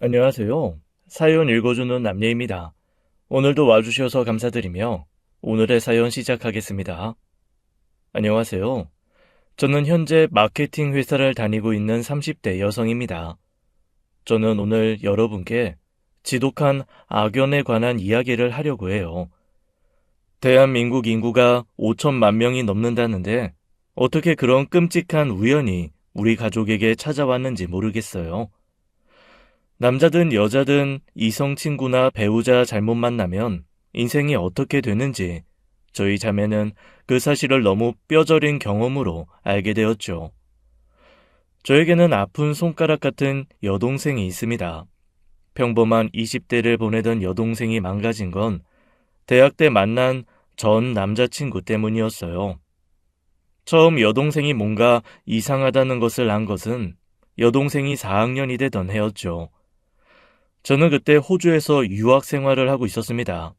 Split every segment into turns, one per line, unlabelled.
안녕하세요. 사연 읽어주는 남예입니다. 오늘도 와주셔서 감사드리며 오늘의 사연 시작하겠습니다. 안녕하세요. 저는 현재 마케팅 회사를 다니고 있는 30대 여성입니다. 저는 오늘 여러분께 지독한 악연에 관한 이야기를 하려고 해요. 대한민국 인구가 5천만 명이 넘는다는데 어떻게 그런 끔찍한 우연이 우리 가족에게 찾아왔는지 모르겠어요. 남자든 여자든 이성 친구나 배우자 잘못 만나면 인생이 어떻게 되는지 저희 자매는 그 사실을 너무 뼈저린 경험으로 알게 되었죠. 저에게는 아픈 손가락 같은 여동생이 있습니다. 평범한 20대를 보내던 여동생이 망가진 건 대학 때 만난 전 남자친구 때문이었어요. 처음 여동생이 뭔가 이상하다는 것을 안 것은 여동생이 4학년이 되던 해였죠. 저는 그때 호주에서 유학 생활을 하고 있었습니다.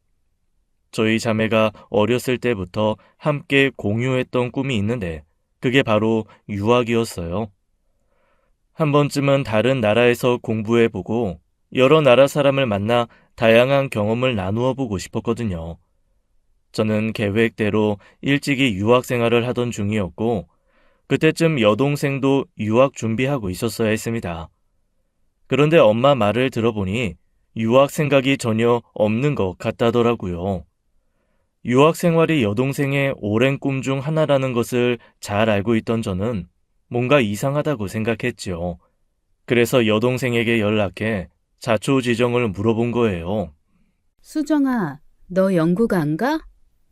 저희 자매가 어렸을 때부터 함께 공유했던 꿈이 있는데 그게 바로 유학이었어요. 한 번쯤은 다른 나라에서 공부해보고 여러 나라 사람을 만나 다양한 경험을 나누어 보고 싶었거든요. 저는 계획대로 일찍이 유학 생활을 하던 중이었고 그때쯤 여동생도 유학 준비하고 있었어야 했습니다. 그런데 엄마 말을 들어보니 유학 생각이 전혀 없는 것 같다더라고요. 유학 생활이 여동생의 오랜 꿈 중 하나라는 것을 잘 알고 있던 저는 뭔가 이상하다고 생각했지요. 그래서 여동생에게 연락해 자초지종을 물어본 거예요.
수정아, 너 영국 안 가?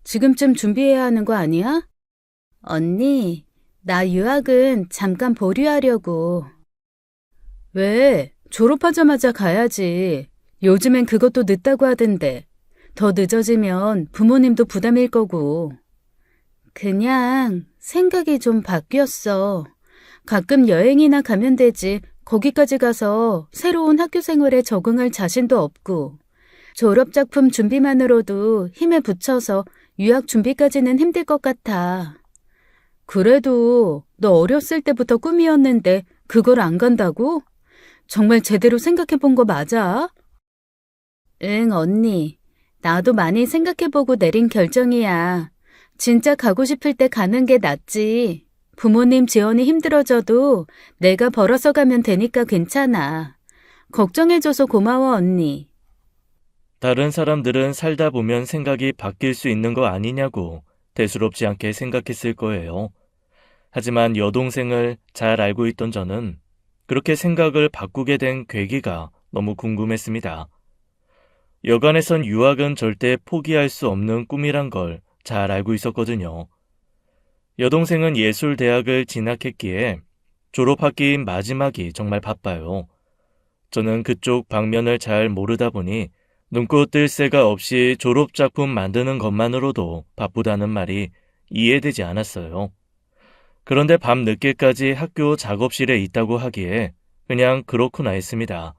지금쯤 준비해야 하는 거 아니야? 언니, 나 유학은 잠깐 보류하려고. 왜? 졸업하자마자 가야지. 요즘엔 그것도 늦다고 하던데. 더 늦어지면 부모님도 부담일 거고. 그냥 생각이 좀 바뀌었어. 가끔 여행이나 가면 되지. 거기까지 가서 새로운 학교 생활에 적응할 자신도 없고. 졸업작품 준비만으로도 힘에 부쳐서 유학 준비까지는 힘들 것 같아. 그래도 너 어렸을 때부터 꿈이었는데 그걸 안 간다고? 정말 제대로 생각해 본 거 맞아? 응, 언니. 나도 많이 생각해보고 내린 결정이야. 진짜 가고 싶을 때 가는 게 낫지. 부모님 지원이 힘들어져도 내가 벌어서 가면 되니까 괜찮아. 걱정해줘서 고마워, 언니.
다른 사람들은 살다 보면 생각이 바뀔 수 있는 거 아니냐고 대수롭지 않게 생각했을 거예요. 하지만 여동생을 잘 알고 있던 저는 그렇게 생각을 바꾸게 된 계기가 너무 궁금했습니다. 여간에선 유학은 절대 포기할 수 없는 꿈이란 걸 잘 알고 있었거든요. 여동생은 예술대학을 진학했기에 졸업학기인 마지막이 정말 바빠요. 저는 그쪽 방면을 잘 모르다 보니 눈코 뜰 새가 없이 졸업작품 만드는 것만으로도 바쁘다는 말이 이해되지 않았어요. 그런데 밤 늦게까지 학교 작업실에 있다고 하기에 그냥 그렇구나 했습니다.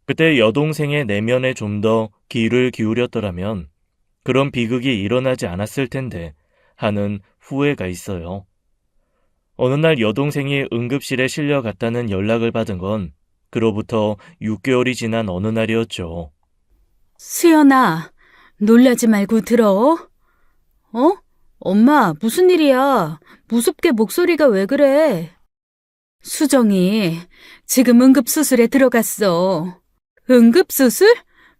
그때 여동생의 내면에 좀 더 귀를 기울였더라면 그런 비극이 일어나지 않았을 텐데 하는 후회가 있어요. 어느 날 여동생이 응급실에 실려갔다는 연락을 받은 건 그로부터 6개월이 지난 어느 날이었죠.
수연아, 놀라지 말고 들어. 어? 엄마, 무슨 일이야? 무섭게 목소리가 왜 그래? 수정이 지금 응급수술에 들어갔어. 응급수술?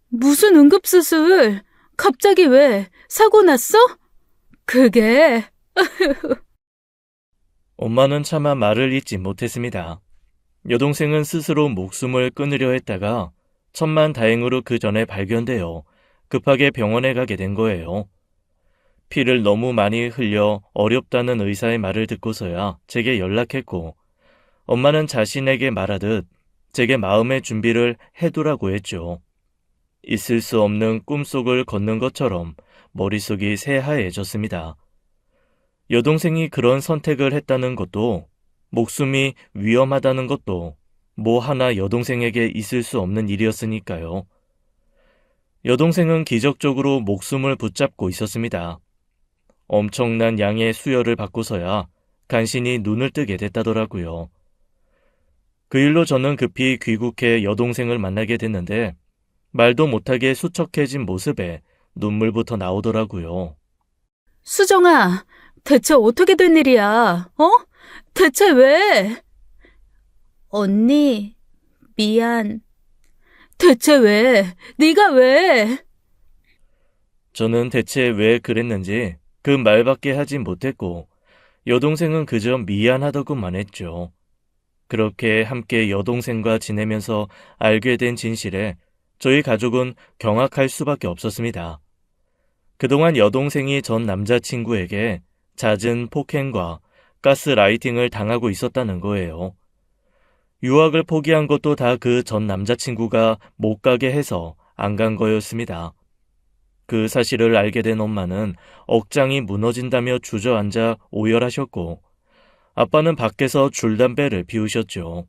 무슨 응급수술? 갑자기 왜? 사고 났어? 그게...
엄마는 차마 말을 잇지 못했습니다. 여동생은 스스로 목숨을 끊으려 했다가 천만다행으로 그 전에 발견되어 급하게 병원에 가게 된 거예요. 피를 너무 많이 흘려 어렵다는 의사의 말을 듣고서야 제게 연락했고 엄마는 자신에게 말하듯 제게 마음의 준비를 해두라고 했죠. 있을 수 없는 꿈속을 걷는 것처럼 머릿속이 새하얘졌습니다. 여동생이 그런 선택을 했다는 것도 목숨이 위험하다는 것도 뭐 하나 여동생에게 있을 수 없는 일이었으니까요. 여동생은 기적적으로 목숨을 붙잡고 있었습니다. 엄청난 양의 수혈을 받고서야 간신히 눈을 뜨게 됐다더라고요. 그 일로 저는 급히 귀국해 여동생을 만나게 됐는데 말도 못하게 수척해진 모습에 눈물부터 나오더라고요.
수정아, 대체 어떻게 된 일이야? 어? 대체 왜? 언니, 미안. 대체 왜? 네가 왜?
저는 대체 왜 그랬는지 그 말밖에 하지 못했고 여동생은 그저 미안하다고만 했죠. 그렇게 함께 여동생과 지내면서 알게 된 진실에 저희 가족은 경악할 수밖에 없었습니다. 그동안 여동생이 전 남자친구에게 잦은 폭행과 가스라이팅을 당하고 있었다는 거예요. 유학을 포기한 것도 다 그 전 남자친구가 못 가게 해서 안 간 거였습니다. 그 사실을 알게 된 엄마는 억장이 무너진다며 주저앉아 오열하셨고 아빠는 밖에서 줄담배를 피우셨죠.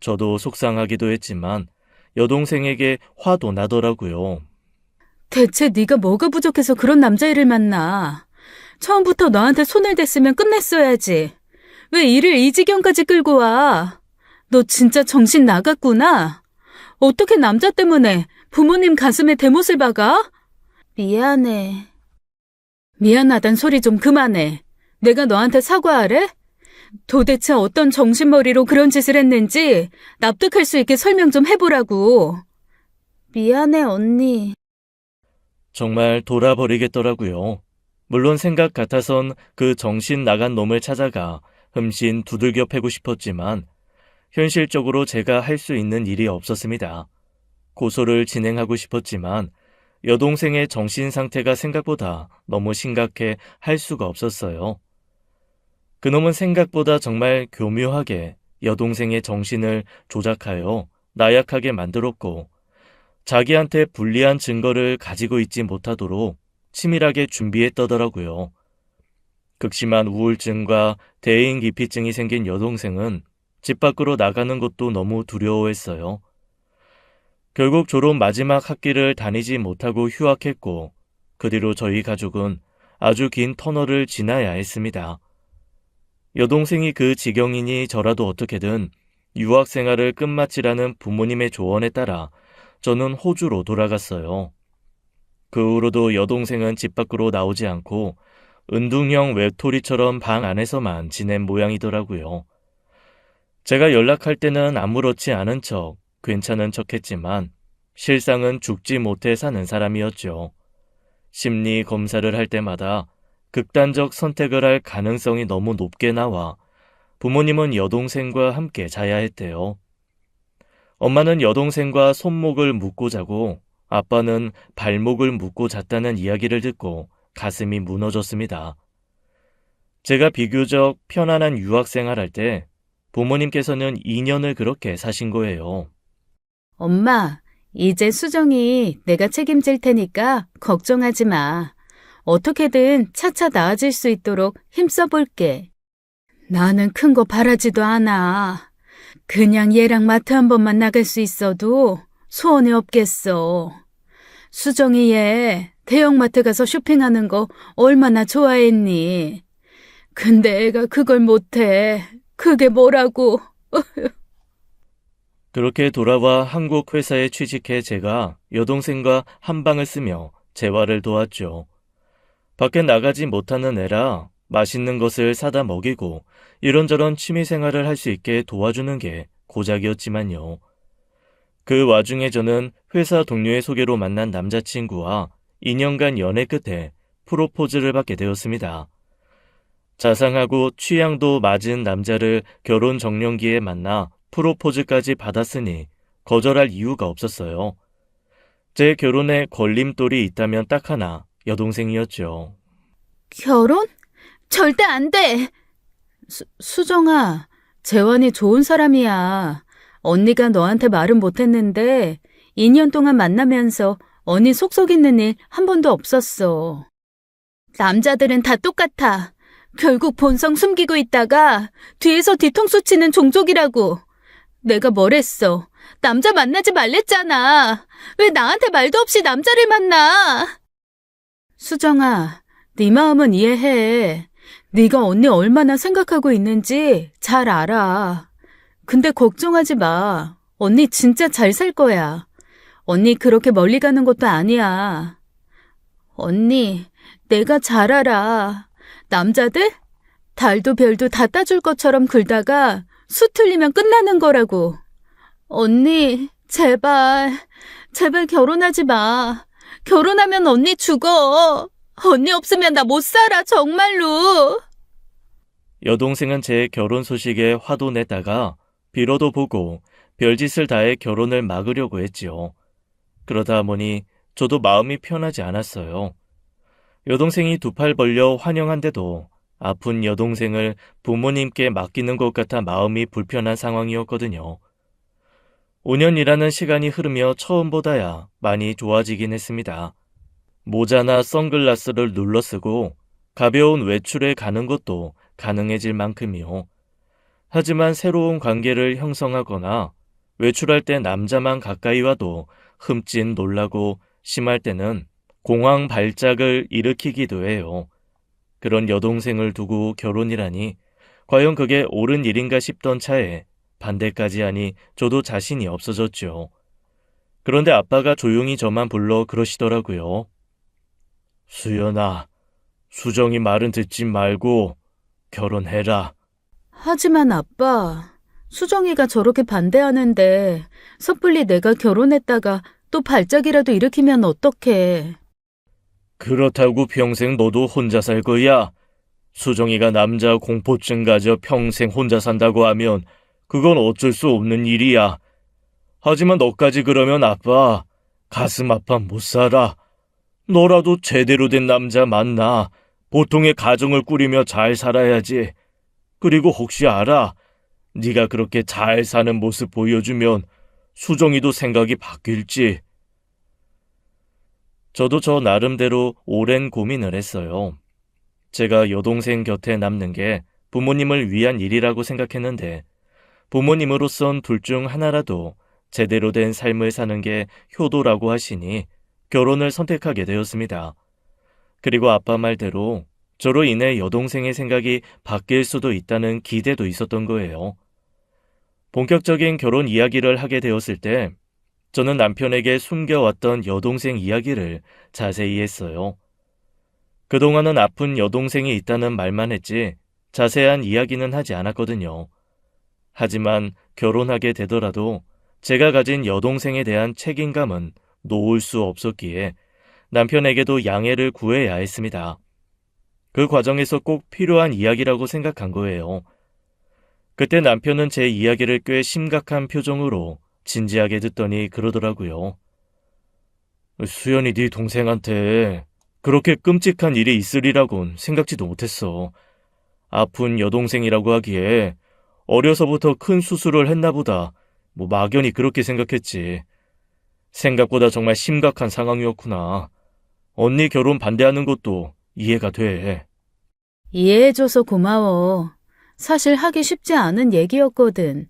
저도 속상하기도 했지만 여동생에게 화도 나더라고요.
대체 네가 뭐가 부족해서 그런 남자애를 만나? 처음부터 너한테 손을 댔으면 끝냈어야지. 왜 일을 이 지경까지 끌고 와? 너 진짜 정신 나갔구나. 어떻게 남자 때문에 부모님 가슴에 대못을 박아? 미안해. 미안하단 소리 좀 그만해. 내가 너한테 사과하래? 도대체 어떤 정신머리로 그런 짓을 했는지 납득할 수 있게 설명 좀 해보라고. 미안해, 언니.
정말 돌아버리겠더라고요. 물론 생각 같아선 그 정신 나간 놈을 찾아가 흠씬 두들겨 패고 싶었지만 현실적으로 제가 할 수 있는 일이 없었습니다. 고소를 진행하고 싶었지만 여동생의 정신 상태가 생각보다 너무 심각해 할 수가 없었어요. 그놈은 생각보다 정말 교묘하게 여동생의 정신을 조작하여 나약하게 만들었고 자기한테 불리한 증거를 가지고 있지 못하도록 치밀하게 준비했더라고요. 극심한 우울증과 대인기피증이 생긴 여동생은 집 밖으로 나가는 것도 너무 두려워했어요. 결국 졸업 마지막 학기를 다니지 못하고 휴학했고 그 뒤로 저희 가족은 아주 긴 터널을 지나야 했습니다. 여동생이 그 지경이니 저라도 어떻게든 유학 생활을 끝마치라는 부모님의 조언에 따라 저는 호주로 돌아갔어요. 그 후로도 여동생은 집 밖으로 나오지 않고 은둥형 외톨이처럼 방 안에서만 지낸 모양이더라고요. 제가 연락할 때는 아무렇지 않은 척, 괜찮은 척 했지만 실상은 죽지 못해 사는 사람이었죠. 심리 검사를 할 때마다 극단적 선택을 할 가능성이 너무 높게 나와 부모님은 여동생과 함께 자야 했대요. 엄마는 여동생과 손목을 묶고 자고 아빠는 발목을 묶고 잤다는 이야기를 듣고 가슴이 무너졌습니다. 제가 비교적 편안한 유학생활 할 때 부모님께서는 2년을 그렇게 사신 거예요.
엄마, 이제 수정이 내가 책임질 테니까 걱정하지 마. 어떻게든 차차 나아질 수 있도록 힘써볼게. 나는 큰 거 바라지도 않아. 그냥 얘랑 마트 한 번만 나갈 수 있어도 소원이 없겠어. 수정이 얘 대형마트 가서 쇼핑하는 거 얼마나 좋아했니? 근데 애가 그걸 못해. 그게 뭐라고?
그렇게 돌아와 한국 회사에 취직해 제가 여동생과 한 방을 쓰며 재활을 도왔죠. 밖에 나가지 못하는 애라 맛있는 것을 사다 먹이고 이런저런 취미생활을 할 수 있게 도와주는 게 고작이었지만요. 그 와중에 저는 회사 동료의 소개로 만난 남자친구와 2년간 연애 끝에 프로포즈를 받게 되었습니다. 자상하고 취향도 맞은 남자를 결혼 정년기에 만나 프로포즈까지 받았으니 거절할 이유가 없었어요. 제 결혼에 걸림돌이 있다면 딱 하나, 여동생이었죠.
결혼? 절대 안 돼! 수정아, 재환이 좋은 사람이야. 언니가 너한테 말은 못했는데 2년 동안 만나면서 언니 속속 있는 일 한 번도 없었어. 남자들은 다 똑같아. 결국 본성 숨기고 있다가 뒤에서 뒤통수 치는 종족이라고. 내가 뭘 했어? 남자 만나지 말랬잖아. 왜 나한테 말도 없이 남자를 만나? 수정아, 네 마음은 이해해. 네가 언니 얼마나 생각하고 있는지 잘 알아. 근데 걱정하지 마. 언니 진짜 잘 살 거야. 언니 그렇게 멀리 가는 것도 아니야. 언니, 내가 잘 알아. 남자들? 달도 별도 다 따줄 것처럼 굴다가 수 틀리면 끝나는 거라고. 언니, 제발, 제발 결혼하지 마. 결혼하면 언니 죽어. 언니 없으면 나 못 살아, 정말로.
여동생은 제 결혼 소식에 화도 냈다가 빌어도 보고 별짓을 다해 결혼을 막으려고 했지요. 그러다 보니 저도 마음이 편하지 않았어요. 여동생이 두 팔 벌려 환영한데도 아픈 여동생을 부모님께 맡기는 것 같아 마음이 불편한 상황이었거든요. 5년이라는 시간이 흐르며 처음보다야 많이 좋아지긴 했습니다. 모자나 선글라스를 눌러 쓰고 가벼운 외출에 가는 것도 가능해질 만큼이요. 하지만 새로운 관계를 형성하거나 외출할 때 남자만 가까이 와도 흠씬 놀라고 심할 때는 공황 발작을 일으키기도 해요. 그런 여동생을 두고 결혼이라니 과연 그게 옳은 일인가 싶던 차에 반대까지 하니 저도 자신이 없어졌죠. 그런데 아빠가 조용히 저만 불러 그러시더라고요. 수연아, 수정이 말은 듣지 말고 결혼해라.
하지만 아빠, 수정이가 저렇게 반대하는데 섣불리 내가 결혼했다가 또 발작이라도 일으키면 어떡해.
그렇다고 평생 너도 혼자 살 거야. 수정이가 남자 공포증 가져 평생 혼자 산다고 하면 그건 어쩔 수 없는 일이야. 하지만 너까지 그러면 아빠 가슴 아파 못 살아. 너라도 제대로 된 남자 만나 보통의 가정을 꾸리며 잘 살아야지. 그리고 혹시 알아? 네가 그렇게 잘 사는 모습 보여주면 수정이도 생각이 바뀔지. 저도 저 나름대로 오랜 고민을 했어요. 제가 여동생 곁에 남는 게 부모님을 위한 일이라고 생각했는데 부모님으로선 둘 중 하나라도 제대로 된 삶을 사는 게 효도라고 하시니 결혼을 선택하게 되었습니다. 그리고 아빠 말대로 저로 인해 여동생의 생각이 바뀔 수도 있다는 기대도 있었던 거예요. 본격적인 결혼 이야기를 하게 되었을 때 저는 남편에게 숨겨왔던 여동생 이야기를 자세히 했어요. 그동안은 아픈 여동생이 있다는 말만 했지 자세한 이야기는 하지 않았거든요. 하지만 결혼하게 되더라도 제가 가진 여동생에 대한 책임감은 놓을 수 없었기에 남편에게도 양해를 구해야 했습니다. 그 과정에서 꼭 필요한 이야기라고 생각한 거예요. 그때 남편은 제 이야기를 꽤 심각한 표정으로 진지하게 듣더니 그러더라고요. 수연이 네 동생한테 그렇게 끔찍한 일이 있으리라곤 생각지도 못했어. 아픈 여동생이라고 하기에 어려서부터 큰 수술을 했나 보다. 막연히 그렇게 생각했지. 생각보다 정말 심각한 상황이었구나. 언니 결혼 반대하는 것도 이해가 돼.
이해해줘서 고마워. 사실 하기 쉽지 않은 얘기였거든.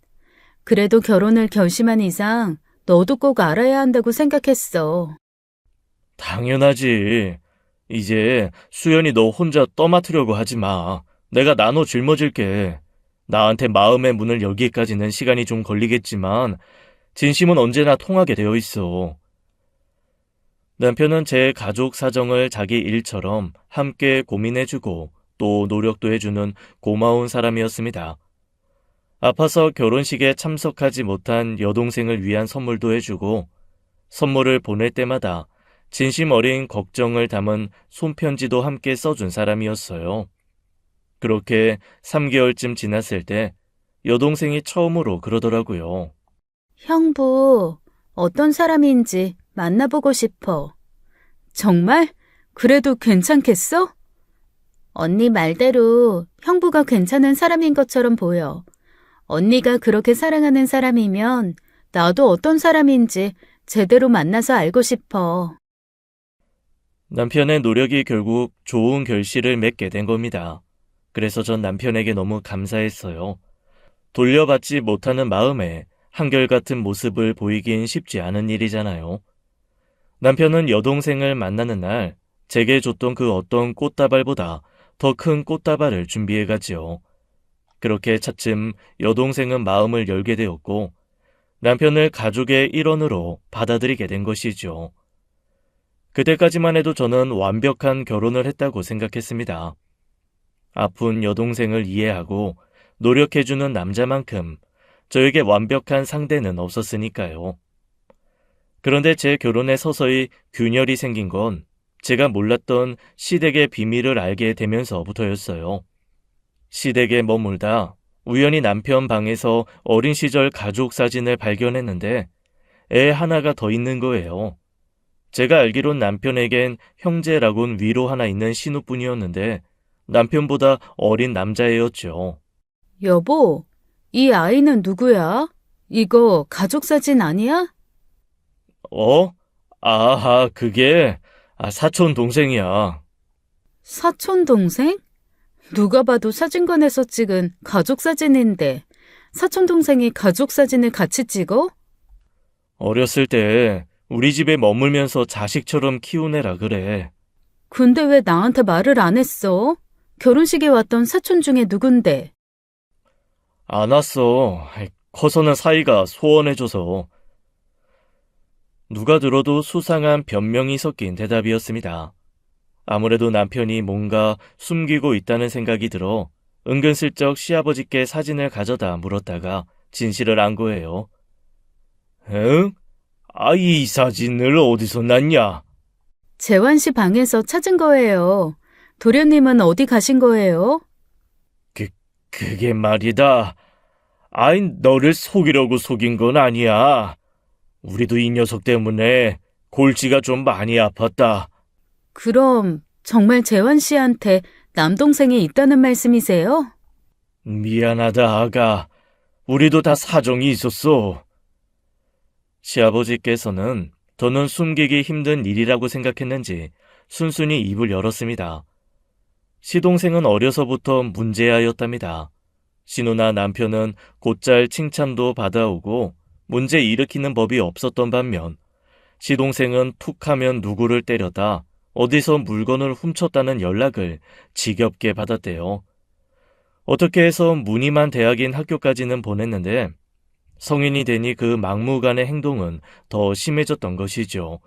그래도 결혼을 결심한 이상 너도 꼭 알아야 한다고 생각했어.
당연하지. 이제 수연이 너 혼자 떠맡으려고 하지 마. 내가 나눠 짊어질게. 나한테 마음의 문을 열기까지는 시간이 좀 걸리겠지만 진심은 언제나 통하게 되어 있어. 남편은 제 가족 사정을 자기 일처럼 함께 고민해주고 또 노력도 해주는 고마운 사람이었습니다. 아파서 결혼식에 참석하지 못한 여동생을 위한 선물도 해주고 선물을 보낼 때마다 진심 어린 걱정을 담은 손편지도 함께 써준 사람이었어요. 그렇게 3개월쯤 지났을 때 여동생이 처음으로 그러더라고요.
형부, 어떤 사람인지 만나보고 싶어. 정말? 그래도 괜찮겠어? 언니 말대로 형부가 괜찮은 사람인 것처럼 보여. 언니가 그렇게 사랑하는 사람이면 나도 어떤 사람인지 제대로 만나서 알고 싶어.
남편의 노력이 결국 좋은 결실을 맺게 된 겁니다. 그래서 전 남편에게 너무 감사했어요. 돌려받지 못하는 마음에 한결같은 모습을 보이긴 쉽지 않은 일이잖아요. 남편은 여동생을 만나는 날 제게 줬던 그 어떤 꽃다발보다 더 큰 꽃다발을 준비해 가지요. 그렇게 차츰 여동생은 마음을 열게 되었고 남편을 가족의 일원으로 받아들이게 된 것이죠. 그때까지만 해도 저는 완벽한 결혼을 했다고 생각했습니다. 아픈 여동생을 이해하고 노력해주는 남자만큼 저에게 완벽한 상대는 없었으니까요. 그런데 제 결혼에 서서히 균열이 생긴 건 제가 몰랐던 시댁의 비밀을 알게 되면서부터였어요. 시댁에 머물다 우연히 남편 방에서 어린 시절 가족 사진을 발견했는데 애 하나가 더 있는 거예요. 제가 알기론 남편에겐 형제라곤 위로 하나 있는 신우뿐이었는데 남편보다 어린 남자애였죠.
여보, 이 아이는 누구야? 이거 가족 사진 아니야?
어? 아하, 그게 사촌 동생이야.
사촌 동생? 누가 봐도 사진관에서 찍은 가족 사진인데 사촌 동생이 가족 사진을 같이 찍어?
어렸을 때 우리 집에 머물면서 자식처럼 키운 애라 그래.
근데 왜 나한테 말을 안 했어? 결혼식에 왔던 사촌 중에 누군데?
안 왔어. 커서는 사이가 소원해줘서. 누가 들어도 수상한 변명이 섞인 대답이었습니다. 아무래도 남편이 뭔가 숨기고 있다는 생각이 들어 은근슬쩍 시아버지께 사진을 가져다 물었다가 진실을 안 거예요. 응? 이 사진을 어디서 났냐?
재환 씨 방에서 찾은 거예요. 도련님은 어디 가신 거예요?
그게 말이다. 너를 속이려고 속인 건 아니야. 우리도 이 녀석 때문에 골치가 좀 많이 아팠다.
그럼 정말 재환 씨한테 남동생이 있다는 말씀이세요?
미안하다, 아가. 우리도 다 사정이 있었어. 시아버지께서는 저는 숨기기 힘든 일이라고 생각했는지 순순히 입을 열었습니다. 시동생은 어려서부터 문제아였답니다. 신우나 남편은 곧잘 칭찬도 받아오고 문제 일으키는 법이 없었던 반면 시동생은 툭하면 누구를 때렸다 어디서 물건을 훔쳤다는 연락을 지겹게 받았대요. 어떻게 해서 무늬만 대학인 학교까지는 보냈는데 성인이 되니 그 막무가내 행동은 더 심해졌던 것이죠.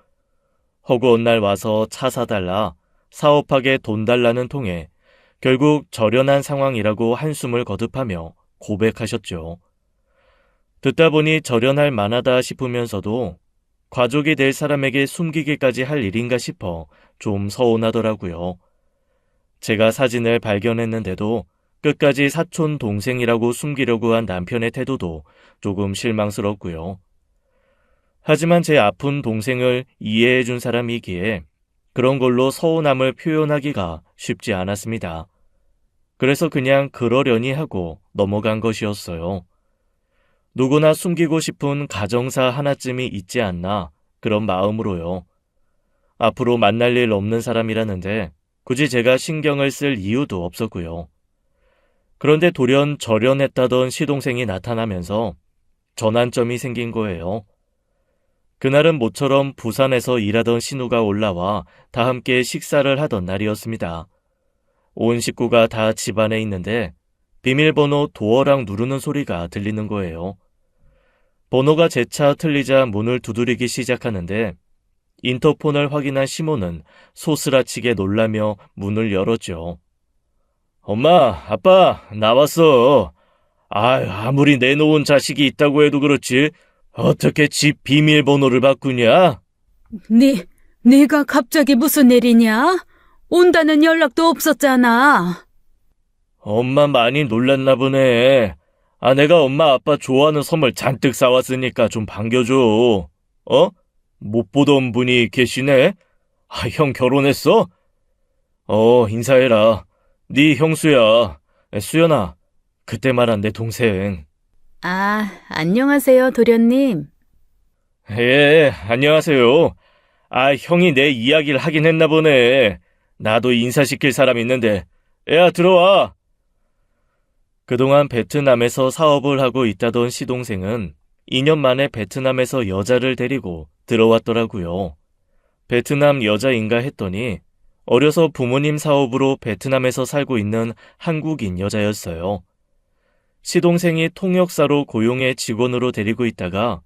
허구 어느 날 와서 차 사달라, 사업하게 돈 달라는 통에 결국 절연한 상황이라고 한숨을 거듭하며 고백하셨죠. 듣다 보니 절연할 만하다 싶으면서도 가족이 될 사람에게 숨기기까지 할 일인가 싶어 좀 서운하더라고요. 제가 사진을 발견했는데도 끝까지 사촌 동생이라고 숨기려고 한 남편의 태도도 조금 실망스럽고요. 하지만 제 아픈 동생을 이해해준 사람이기에 그런 걸로 서운함을 표현하기가 쉽지 않았습니다. 그래서 그냥 그러려니 하고 넘어간 것이었어요. 누구나 숨기고 싶은 가정사 하나쯤이 있지 않나 그런 마음으로요. 앞으로 만날 일 없는 사람이라는데 굳이 제가 신경을 쓸 이유도 없었고요. 그런데 돌연 절연했다던 시동생이 나타나면서 전환점이 생긴 거예요. 그날은 모처럼 부산에서 일하던 신우가 올라와 다 함께 식사를 하던 날이었습니다. 온 식구가 다 집안에 있는데 비밀번호 도어락 누르는 소리가 들리는 거예요. 번호가 재차 틀리자 문을 두드리기 시작하는데 인터폰을 확인한 시모는 소스라치게 놀라며 문을 열었죠. 엄마, 아빠, 나왔어. 아무리 내놓은 자식이 있다고 해도 그렇지 어떻게 집 비밀번호를 바꾸냐?
네가 갑자기 무슨 일이냐? 온다는 연락도 없었잖아.
엄마 많이 놀랐나 보네. 내가 엄마 아빠 좋아하는 선물 잔뜩 사왔으니까 좀 반겨줘. 못 보던 분이 계시네? 형 결혼했어? 인사해라. 네 형수야. 수연아, 그때 말한 내 동생.
안녕하세요, 도련님.
예, 안녕하세요. 형이 내 이야기를 하긴 했나 보네. 나도 인사시킬 사람 있는데. 야, 들어와. 그동안 베트남에서 사업을 하고 있다던 시동생은 2년 만에 베트남에서 여자를 데리고 들어왔더라고요. 베트남 여자인가 했더니 어려서 부모님 사업으로 베트남에서 살고 있는 한국인 여자였어요. 시동생이 통역사로 고용해 직원으로 데리고 있다가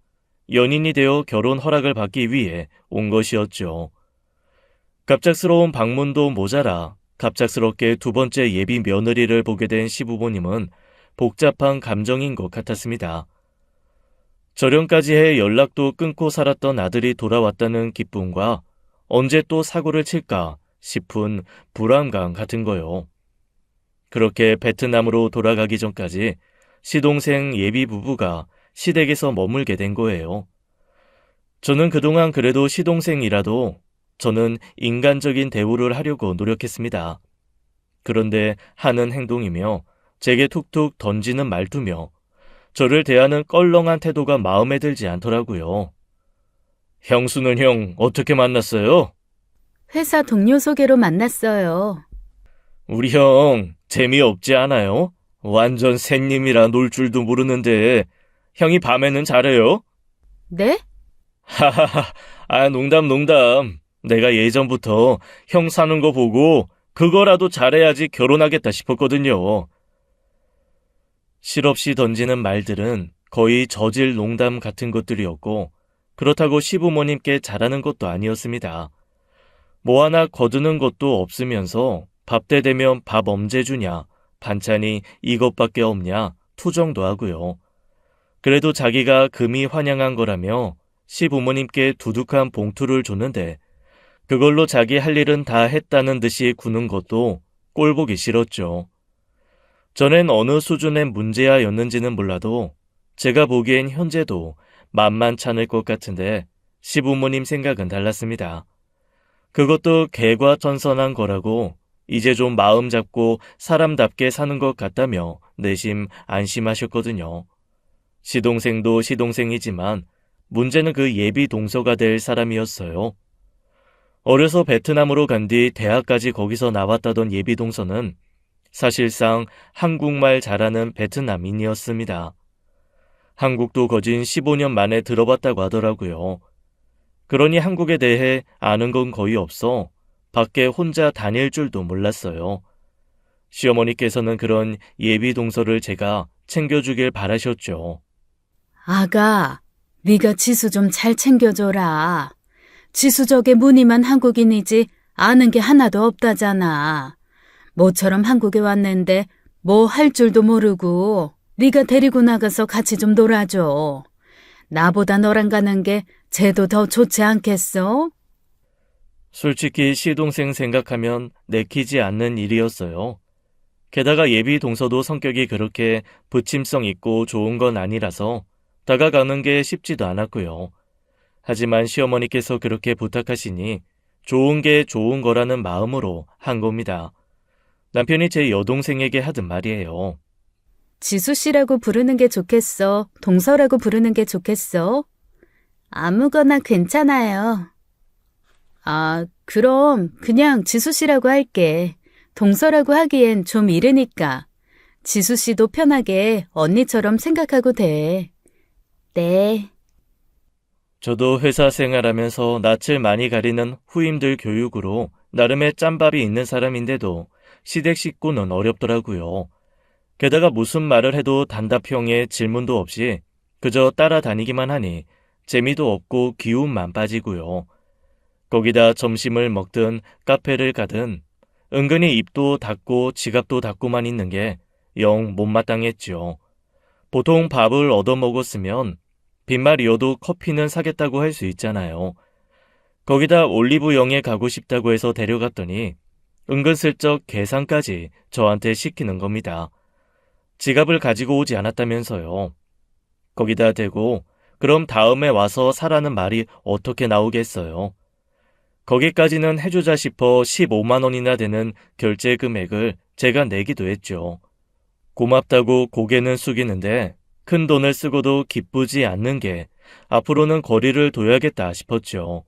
연인이 되어 결혼 허락을 받기 위해 온 것이었죠. 갑작스러운 방문도 모자라 갑작스럽게 두 번째 예비 며느리를 보게 된 시부모님은 복잡한 감정인 것 같았습니다. 절연까지 해 연락도 끊고 살았던 아들이 돌아왔다는 기쁨과 언제 또 사고를 칠까 싶은 불안감 같은 거요. 그렇게 베트남으로 돌아가기 전까지 시동생 예비 부부가 시댁에서 머물게 된 거예요. 저는 그동안 그래도 시동생이라도 저는 인간적인 대우를 하려고 노력했습니다. 그런데 하는 행동이며 제게 툭툭 던지는 말투며 저를 대하는 껄렁한 태도가 마음에 들지 않더라고요. 형수는 형 어떻게 만났어요?
회사 동료 소개로 만났어요.
우리 형 재미없지 않아요? 완전 샌님이라 놀 줄도 모르는데 형이 밤에는 잘해요?
네?
하하하, 농담. 내가 예전부터 형 사는 거 보고 그거라도 잘해야지 결혼하겠다 싶었거든요. 실없이 던지는 말들은 거의 저질 농담 같은 것들이었고 그렇다고 시부모님께 잘하는 것도 아니었습니다. 뭐 하나 거두는 것도 없으면서 밥 때 되면 밥 언제 주냐, 반찬이 이것밖에 없냐 투정도 하고요. 그래도 자기가 금이 환영한 거라며 시부모님께 두둑한 봉투를 줬는데 그걸로 자기 할 일은 다 했다는 듯이 구는 것도 꼴보기 싫었죠. 전엔 어느 수준의 문제아였는지는 몰라도 제가 보기엔 현재도 만만찮을 것 같은데 시부모님 생각은 달랐습니다. 그것도 개과천선한 거라고 이제 좀 마음 잡고 사람답게 사는 것 같다며 내심 안심하셨거든요. 시동생도 시동생이지만 문제는 그 예비 동서가 될 사람이었어요. 어려서 베트남으로 간 뒤 대학까지 거기서 나왔다던 예비 동서는 사실상 한국말 잘하는 베트남인이었습니다. 한국도 거진 15년 만에 들어봤다고 하더라고요. 그러니 한국에 대해 아는 건 거의 없어 밖에 혼자 다닐 줄도 몰랐어요. 시어머니께서는 그런 예비 동서를 제가 챙겨주길 바라셨죠.
아가, 네가 지수 좀 잘 챙겨줘라. 지수 저게 무늬만 한국인이지 아는 게 하나도 없다잖아. 모처럼 한국에 왔는데 뭐 할 줄도 모르고 네가 데리고 나가서 같이 좀 놀아줘. 나보다 너랑 가는 게 쟤도 더 좋지 않겠어?
솔직히 시동생 생각하면 내키지 않는 일이었어요. 게다가 예비 동서도 성격이 그렇게 부침성 있고 좋은 건 아니라서 다가가는 게 쉽지도 않았고요. 하지만 시어머니께서 그렇게 부탁하시니 좋은 게 좋은 거라는 마음으로 한 겁니다. 남편이 제 여동생에게 하던 말이에요.
지수 씨라고 부르는 게 좋겠어? 동서라고 부르는 게 좋겠어? 아무거나 괜찮아요. 아, 그럼 그냥 지수 씨라고 할게. 동서라고 하기엔 좀 이르니까. 지수 씨도 편하게 언니처럼 생각하고 돼. 네.
저도 회사 생활하면서 낯을 많이 가리는 후임들 교육으로 나름의 짬밥이 있는 사람인데도 시댁 식구는 어렵더라고요. 게다가 무슨 말을 해도 단답형의 질문도 없이 그저 따라다니기만 하니 재미도 없고 기운만 빠지고요. 거기다 점심을 먹든 카페를 가든 은근히 입도 닫고 지갑도 닫고만 있는 게 영 못마땅했죠. 보통 밥을 얻어먹었으면 빈말이어도 커피는 사겠다고 할 수 있잖아요. 거기다 올리브영에 가고 싶다고 해서 데려갔더니 은근슬쩍 계산까지 저한테 시키는 겁니다. 지갑을 가지고 오지 않았다면서요. 거기다 대고 그럼 다음에 와서 사라는 말이 어떻게 나오겠어요. 거기까지는 해주자 싶어 15만 원이나 되는 결제 금액을 제가 내기도 했죠. 고맙다고 고개는 숙이는데 큰 돈을 쓰고도 기쁘지 않는 게 앞으로는 거리를 둬야겠다 싶었죠.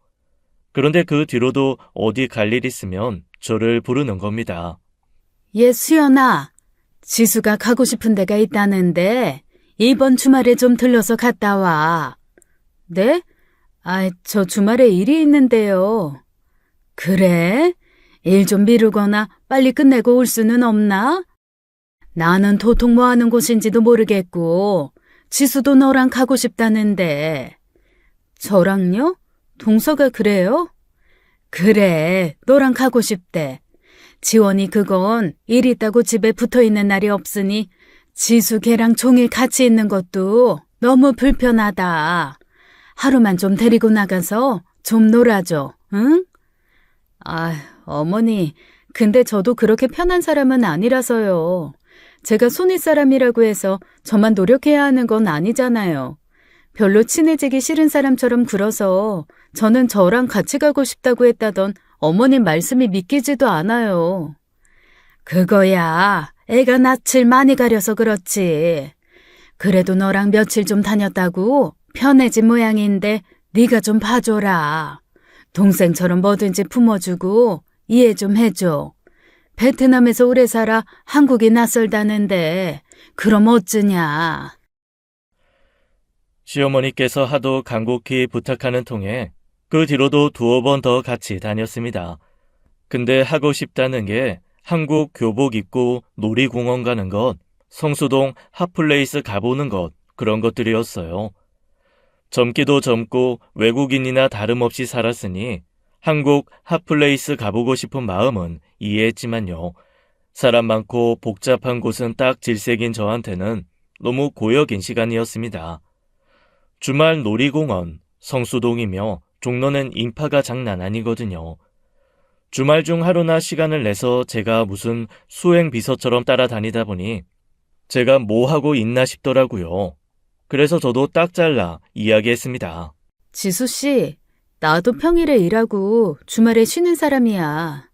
그런데 그 뒤로도 어디 갈 일 있으면 저를 부르는 겁니다.
얘 수연아, 지수가 가고 싶은 데가 있다는데 이번 주말에 좀 들러서 갔다 와. 네? 아, 저 주말에 일이 있는데요. 그래? 일 좀 미루거나 빨리 끝내고 올 수는 없나? 나는 도통 뭐 하는 곳인지도 모르겠고, 지수도 너랑 가고 싶다는데. 저랑요? 동서가 그래요? 그래, 너랑 가고 싶대. 지원이 그건 일 있다고 집에 붙어 있는 날이 없으니 지수 걔랑 종일 같이 있는 것도 너무 불편하다. 하루만 좀 데리고 나가서 좀 놀아줘, 응? 아, 어머니, 근데 저도 그렇게 편한 사람은 아니라서요. 제가 손윗 사람이라고 해서 저만 노력해야 하는 건 아니잖아요. 별로 친해지기 싫은 사람처럼 굴어서 저는 저랑 같이 가고 싶다고 했다던 어머님 말씀이 믿기지도 않아요. 그거야, 애가 낯을 많이 가려서 그렇지. 그래도 너랑 며칠 좀 다녔다고 편해진 모양인데 네가 좀 봐줘라. 동생처럼 뭐든지 품어주고 이해 좀 해줘. 베트남에서 오래 살아 한국이 낯설다는데 그럼 어쩌냐.
시어머니께서 하도 간곡히 부탁하는 통에 그 뒤로도 두어 번 더 같이 다녔습니다. 근데 하고 싶다는 게 한국 교복 입고 놀이공원 가는 것, 성수동 핫플레이스 가보는 것, 그런 것들이었어요. 젊기도 젊고 외국인이나 다름없이 살았으니 한국 핫플레이스 가보고 싶은 마음은 이해했지만요. 사람 많고 복잡한 곳은 딱 질색인 저한테는 너무 고역인 시간이었습니다. 주말 놀이공원, 성수동이며 종로는 인파가 장난 아니거든요. 주말 중 하루나 시간을 내서 제가 무슨 수행 비서처럼 따라다니다 보니 제가 뭐 하고 있나 싶더라고요. 그래서 저도 딱 잘라 이야기했습니다.
지수 씨, 나도 평일에 일하고 주말에 쉬는 사람이야.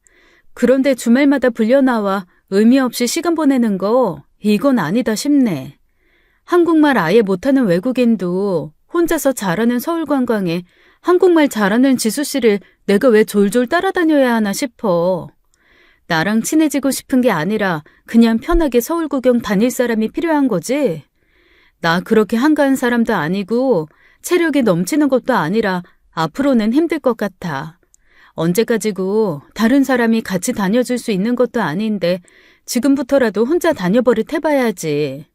그런데 주말마다 불려나와 의미 없이 시간 보내는 거 이건 아니다 싶네. 한국말 아예 못하는 외국인도 혼자서 잘하는 서울 관광에 한국말 잘하는 지수 씨를 내가 왜 졸졸 따라다녀야 하나 싶어. 나랑 친해지고 싶은 게 아니라 그냥 편하게 서울 구경 다닐 사람이 필요한 거지? 나 그렇게 한가한 사람도 아니고 체력이 넘치는 것도 아니라 앞으로는 힘들 것 같아. 언제까지고 다른 사람이 같이 다녀줄 수 있는 것도 아닌데 지금부터라도 혼자 다녀버릇 해봐야지.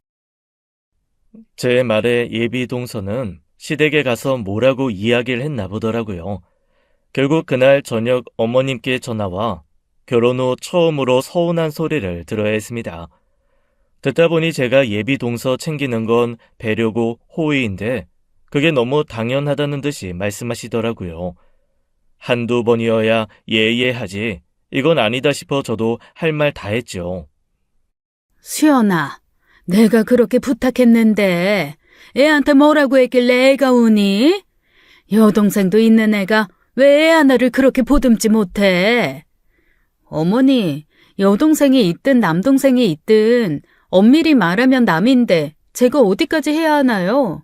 제 말에 예비 동서는 시댁에 가서 뭐라고 이야기를 했나 보더라고요. 결국 그날 저녁 어머님께 전화와 결혼 후 처음으로 서운한 소리를 들어야 했습니다. 듣다 보니 제가 예비 동서 챙기는 건 배려고 호의인데 그게 너무 당연하다는 듯이 말씀하시더라고요. 한두 번이어야 예예하지 이건 아니다 싶어 저도 할 말 다 했죠.
수연아, 내가 그렇게 부탁했는데 애한테 뭐라고 했길래 애가 우니? 여동생도 있는 애가 왜 애 하나를 그렇게 보듬지 못해? 어머니, 여동생이 있든 남동생이 있든 엄밀히 말하면 남인데 제가 어디까지 해야 하나요?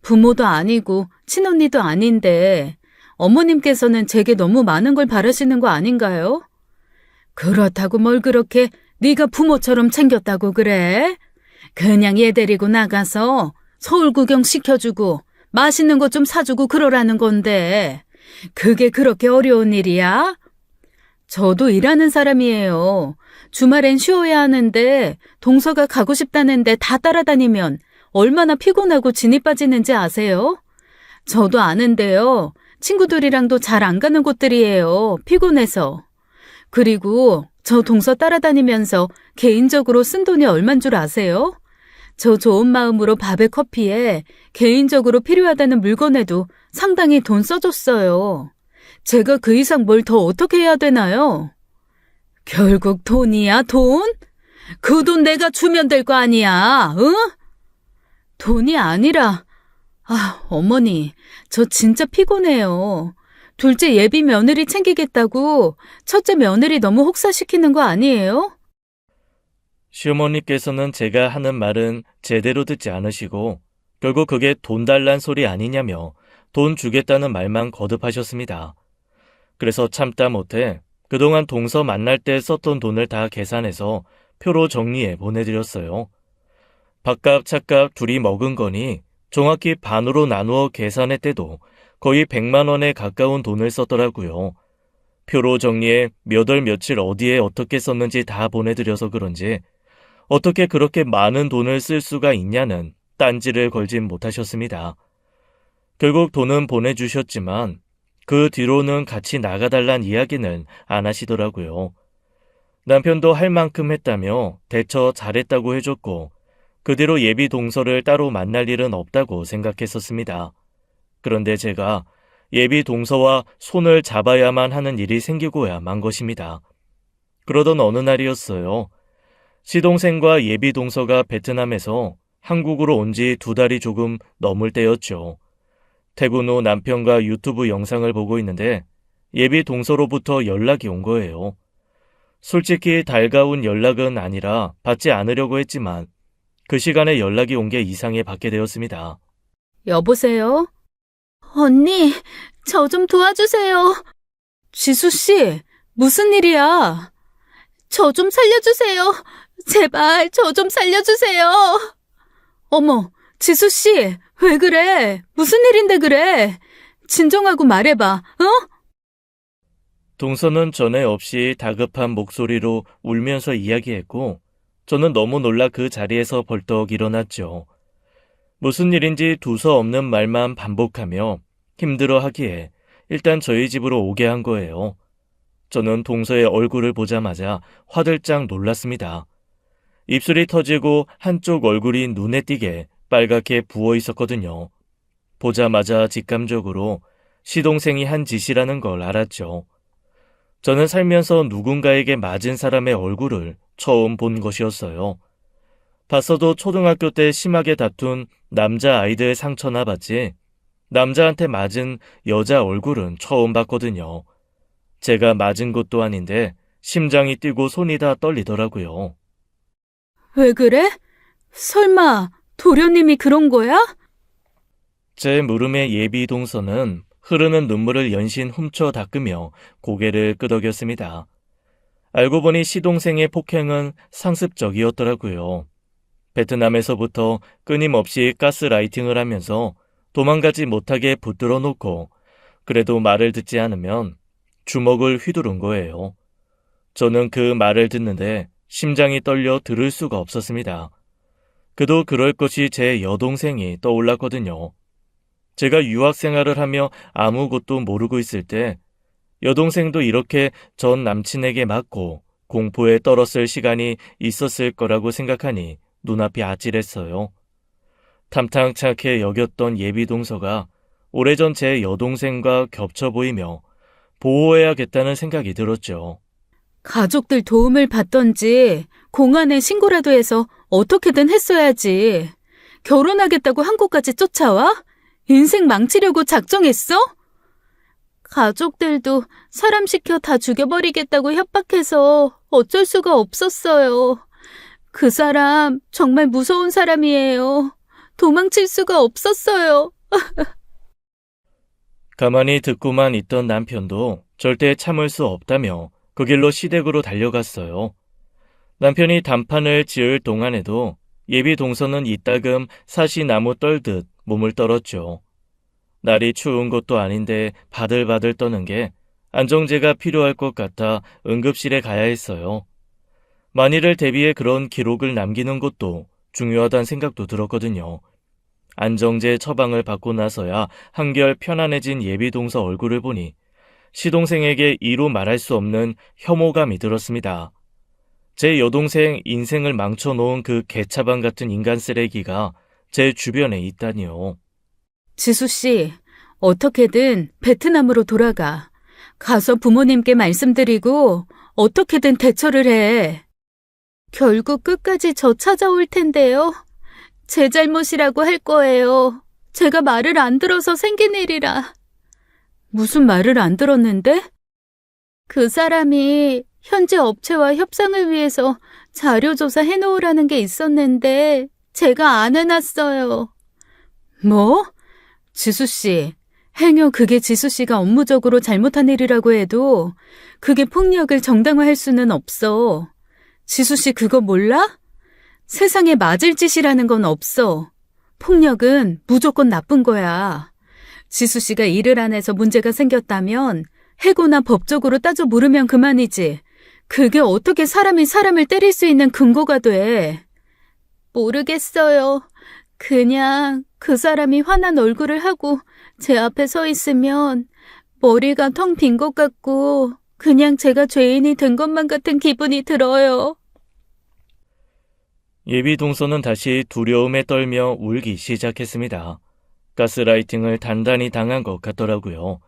부모도 아니고 친언니도 아닌데 어머님께서는 제게 너무 많은 걸 바라시는 거 아닌가요? 그렇다고 뭘 그렇게 네가 부모처럼 챙겼다고 그래? 그냥 얘 데리고 나가서 서울 구경 시켜주고 맛있는 거 좀 사주고 그러라는 건데 그게 그렇게 어려운 일이야? 저도 일하는 사람이에요. 주말엔 쉬어야 하는데 동서가 가고 싶다는데 다 따라다니면 얼마나 피곤하고 진이 빠지는지 아세요? 저도 아는데요. 친구들이랑도 잘 안 가는 곳들이에요. 피곤해서. 그리고 저 동서 따라다니면서 개인적으로 쓴 돈이 얼만 줄 아세요? 저 좋은 마음으로 밥에 커피에 개인적으로 필요하다는 물건에도 상당히 돈 써줬어요. 제가 그 이상 뭘 더 어떻게 해야 되나요? 결국 돈이야, 돈? 그 돈 내가 주면 될 거 아니야, 응? 돈이 아니라, 어머니, 저 진짜 피곤해요. 둘째 예비 며느리 챙기겠다고 첫째 며느리 너무 혹사시키는 거 아니에요?
시어머니께서는 제가 하는 말은 제대로 듣지 않으시고 결국 그게 돈 달란 소리 아니냐며 돈 주겠다는 말만 거듭하셨습니다. 그래서 참다 못해 그동안 동서 만날 때 썼던 돈을 다 계산해서 표로 정리해 보내드렸어요. 밥값, 차값 둘이 먹은 거니 정확히 반으로 나누어 계산했대도 거의 100만 원에 가까운 돈을 썼더라고요. 표로 정리해 몇 월 며칠 어디에 어떻게 썼는지 다 보내드려서 그런지 어떻게 그렇게 많은 돈을 쓸 수가 있냐는 딴지를 걸진 못하셨습니다. 결국 돈은 보내주셨지만 그 뒤로는 같이 나가달란 이야기는 안 하시더라고요. 남편도 할 만큼 했다며 대처 잘했다고 해줬고 그 뒤로 예비 동서를 따로 만날 일은 없다고 생각했었습니다. 그런데 제가 예비 동서와 손을 잡아야만 하는 일이 생기고야 만 것입니다. 그러던 어느 날이었어요. 시동생과 예비 동서가 베트남에서 한국으로 온 지 2달이 조금 넘을 때였죠. 퇴근 후 남편과 유튜브 영상을 보고 있는데 예비 동서로부터 연락이 온 거예요. 솔직히 달가운 연락은 아니라 받지 않으려고 했지만 그 시간에 연락이 온 게 이상해 받게 되었습니다.
여보세요? 언니, 저 좀 도와주세요. 지수씨, 무슨 일이야? 저 좀 살려주세요. 제발, 저 좀 살려주세요. 어머, 지수씨, 왜 그래? 무슨 일인데 그래? 진정하고 말해봐, 어?
동서는 전에 없이 다급한 목소리로 울면서 이야기했고 저는 너무 놀라 그 자리에서 벌떡 일어났죠. 무슨 일인지 두서없는 말만 반복하며 힘들어하기에 일단 저희 집으로 오게 한 거예요. 저는 동서의 얼굴을 보자마자 화들짝 놀랐습니다. 입술이 터지고 한쪽 얼굴이 눈에 띄게 빨갛게 부어 있었거든요. 보자마자 직감적으로 시동생이 한 짓이라는 걸 알았죠. 저는 살면서 누군가에게 맞은 사람의 얼굴을 처음 본 것이었어요. 봤어도 초등학교 때 심하게 다툰 남자 아이들 상처나 봤지 남자한테 맞은 여자 얼굴은 처음 봤거든요. 제가 맞은 것도 아닌데 심장이 뛰고 손이 다 떨리더라고요.
왜 그래? 설마 도련님이 그런 거야?
제 물음에 예비 동서는 흐르는 눈물을 연신 훔쳐 닦으며 고개를 끄덕였습니다. 알고 보니 시동생의 폭행은 상습적이었더라고요. 베트남에서부터 끊임없이 가스라이팅을 하면서 도망가지 못하게 붙들어 놓고 그래도 말을 듣지 않으면 주먹을 휘두른 거예요. 저는 그 말을 듣는데 심장이 떨려 들을 수가 없었습니다. 그도 그럴 것이 제 여동생이 떠올랐거든요. 제가 유학 생활을 하며 아무것도 모르고 있을 때 여동생도 이렇게 전 남친에게 맞고 공포에 떨었을 시간이 있었을 거라고 생각하니 눈앞이 아찔했어요. 탐탁찮게 여겼던 예비 동서가 오래전 제 여동생과 겹쳐 보이며 보호해야겠다는 생각이 들었죠.
가족들 도움을 받던지 공안에 신고라도 해서 어떻게든 했어야지. 결혼하겠다고 한국까지 쫓아와? 인생 망치려고 작정했어? 가족들도 사람 시켜 다 죽여버리겠다고 협박해서 어쩔 수가 없었어요. 그 사람 정말 무서운 사람이에요. 도망칠 수가 없었어요.
가만히 듣고만 있던 남편도 절대 참을 수 없다며 그 길로 시댁으로 달려갔어요. 남편이 단판을 지을 동안에도 예비 동서는 이따금 사시나무 떨듯 몸을 떨었죠. 날이 추운 것도 아닌데 바들바들 떠는 게 안정제가 필요할 것 같아 응급실에 가야 했어요. 만일을 대비해 그런 기록을 남기는 것도 중요하다는 생각도 들었거든요. 안정제 처방을 받고 나서야 한결 편안해진 예비 동서 얼굴을 보니 시동생에게 이루 말할 수 없는 혐오감이 들었습니다. 제 여동생 인생을 망쳐놓은 그 개차반 같은 인간 쓰레기가 제 주변에 있다니요.
지수씨, 어떻게든 베트남으로 돌아가. 가서 부모님께 말씀드리고 어떻게든 대처를 해. 결국 끝까지 저 찾아올 텐데요. 제 잘못이라고 할 거예요. 제가 말을 안 들어서 생긴 일이라. 무슨 말을 안 들었는데? 그 사람이 현재 업체와 협상을 위해서 자료조사 해놓으라는 게 있었는데 제가 안 해놨어요. 뭐? 지수씨, 행여 그게 지수씨가 업무적으로 잘못한 일이라고 해도 그게 폭력을 정당화할 수는 없어. 지수씨 그거 몰라? 세상에 맞을 짓이라는 건 없어. 폭력은 무조건 나쁜 거야. 지수씨가 일을 안 해서 문제가 생겼다면 해고나 법적으로 따져 물으면 그만이지. 그게 어떻게 사람이 사람을 때릴 수 있는 근거가 돼? 모르겠어요. 그냥 그 사람이 화난 얼굴을 하고 제 앞에 서 있으면 머리가 텅 빈 것 같고 그냥 제가 죄인이 된 것만 같은 기분이 들어요.
예비 동서는 다시 두려움에 떨며 울기 시작했습니다. 가스라이팅을 단단히 당한 것 같더라고요.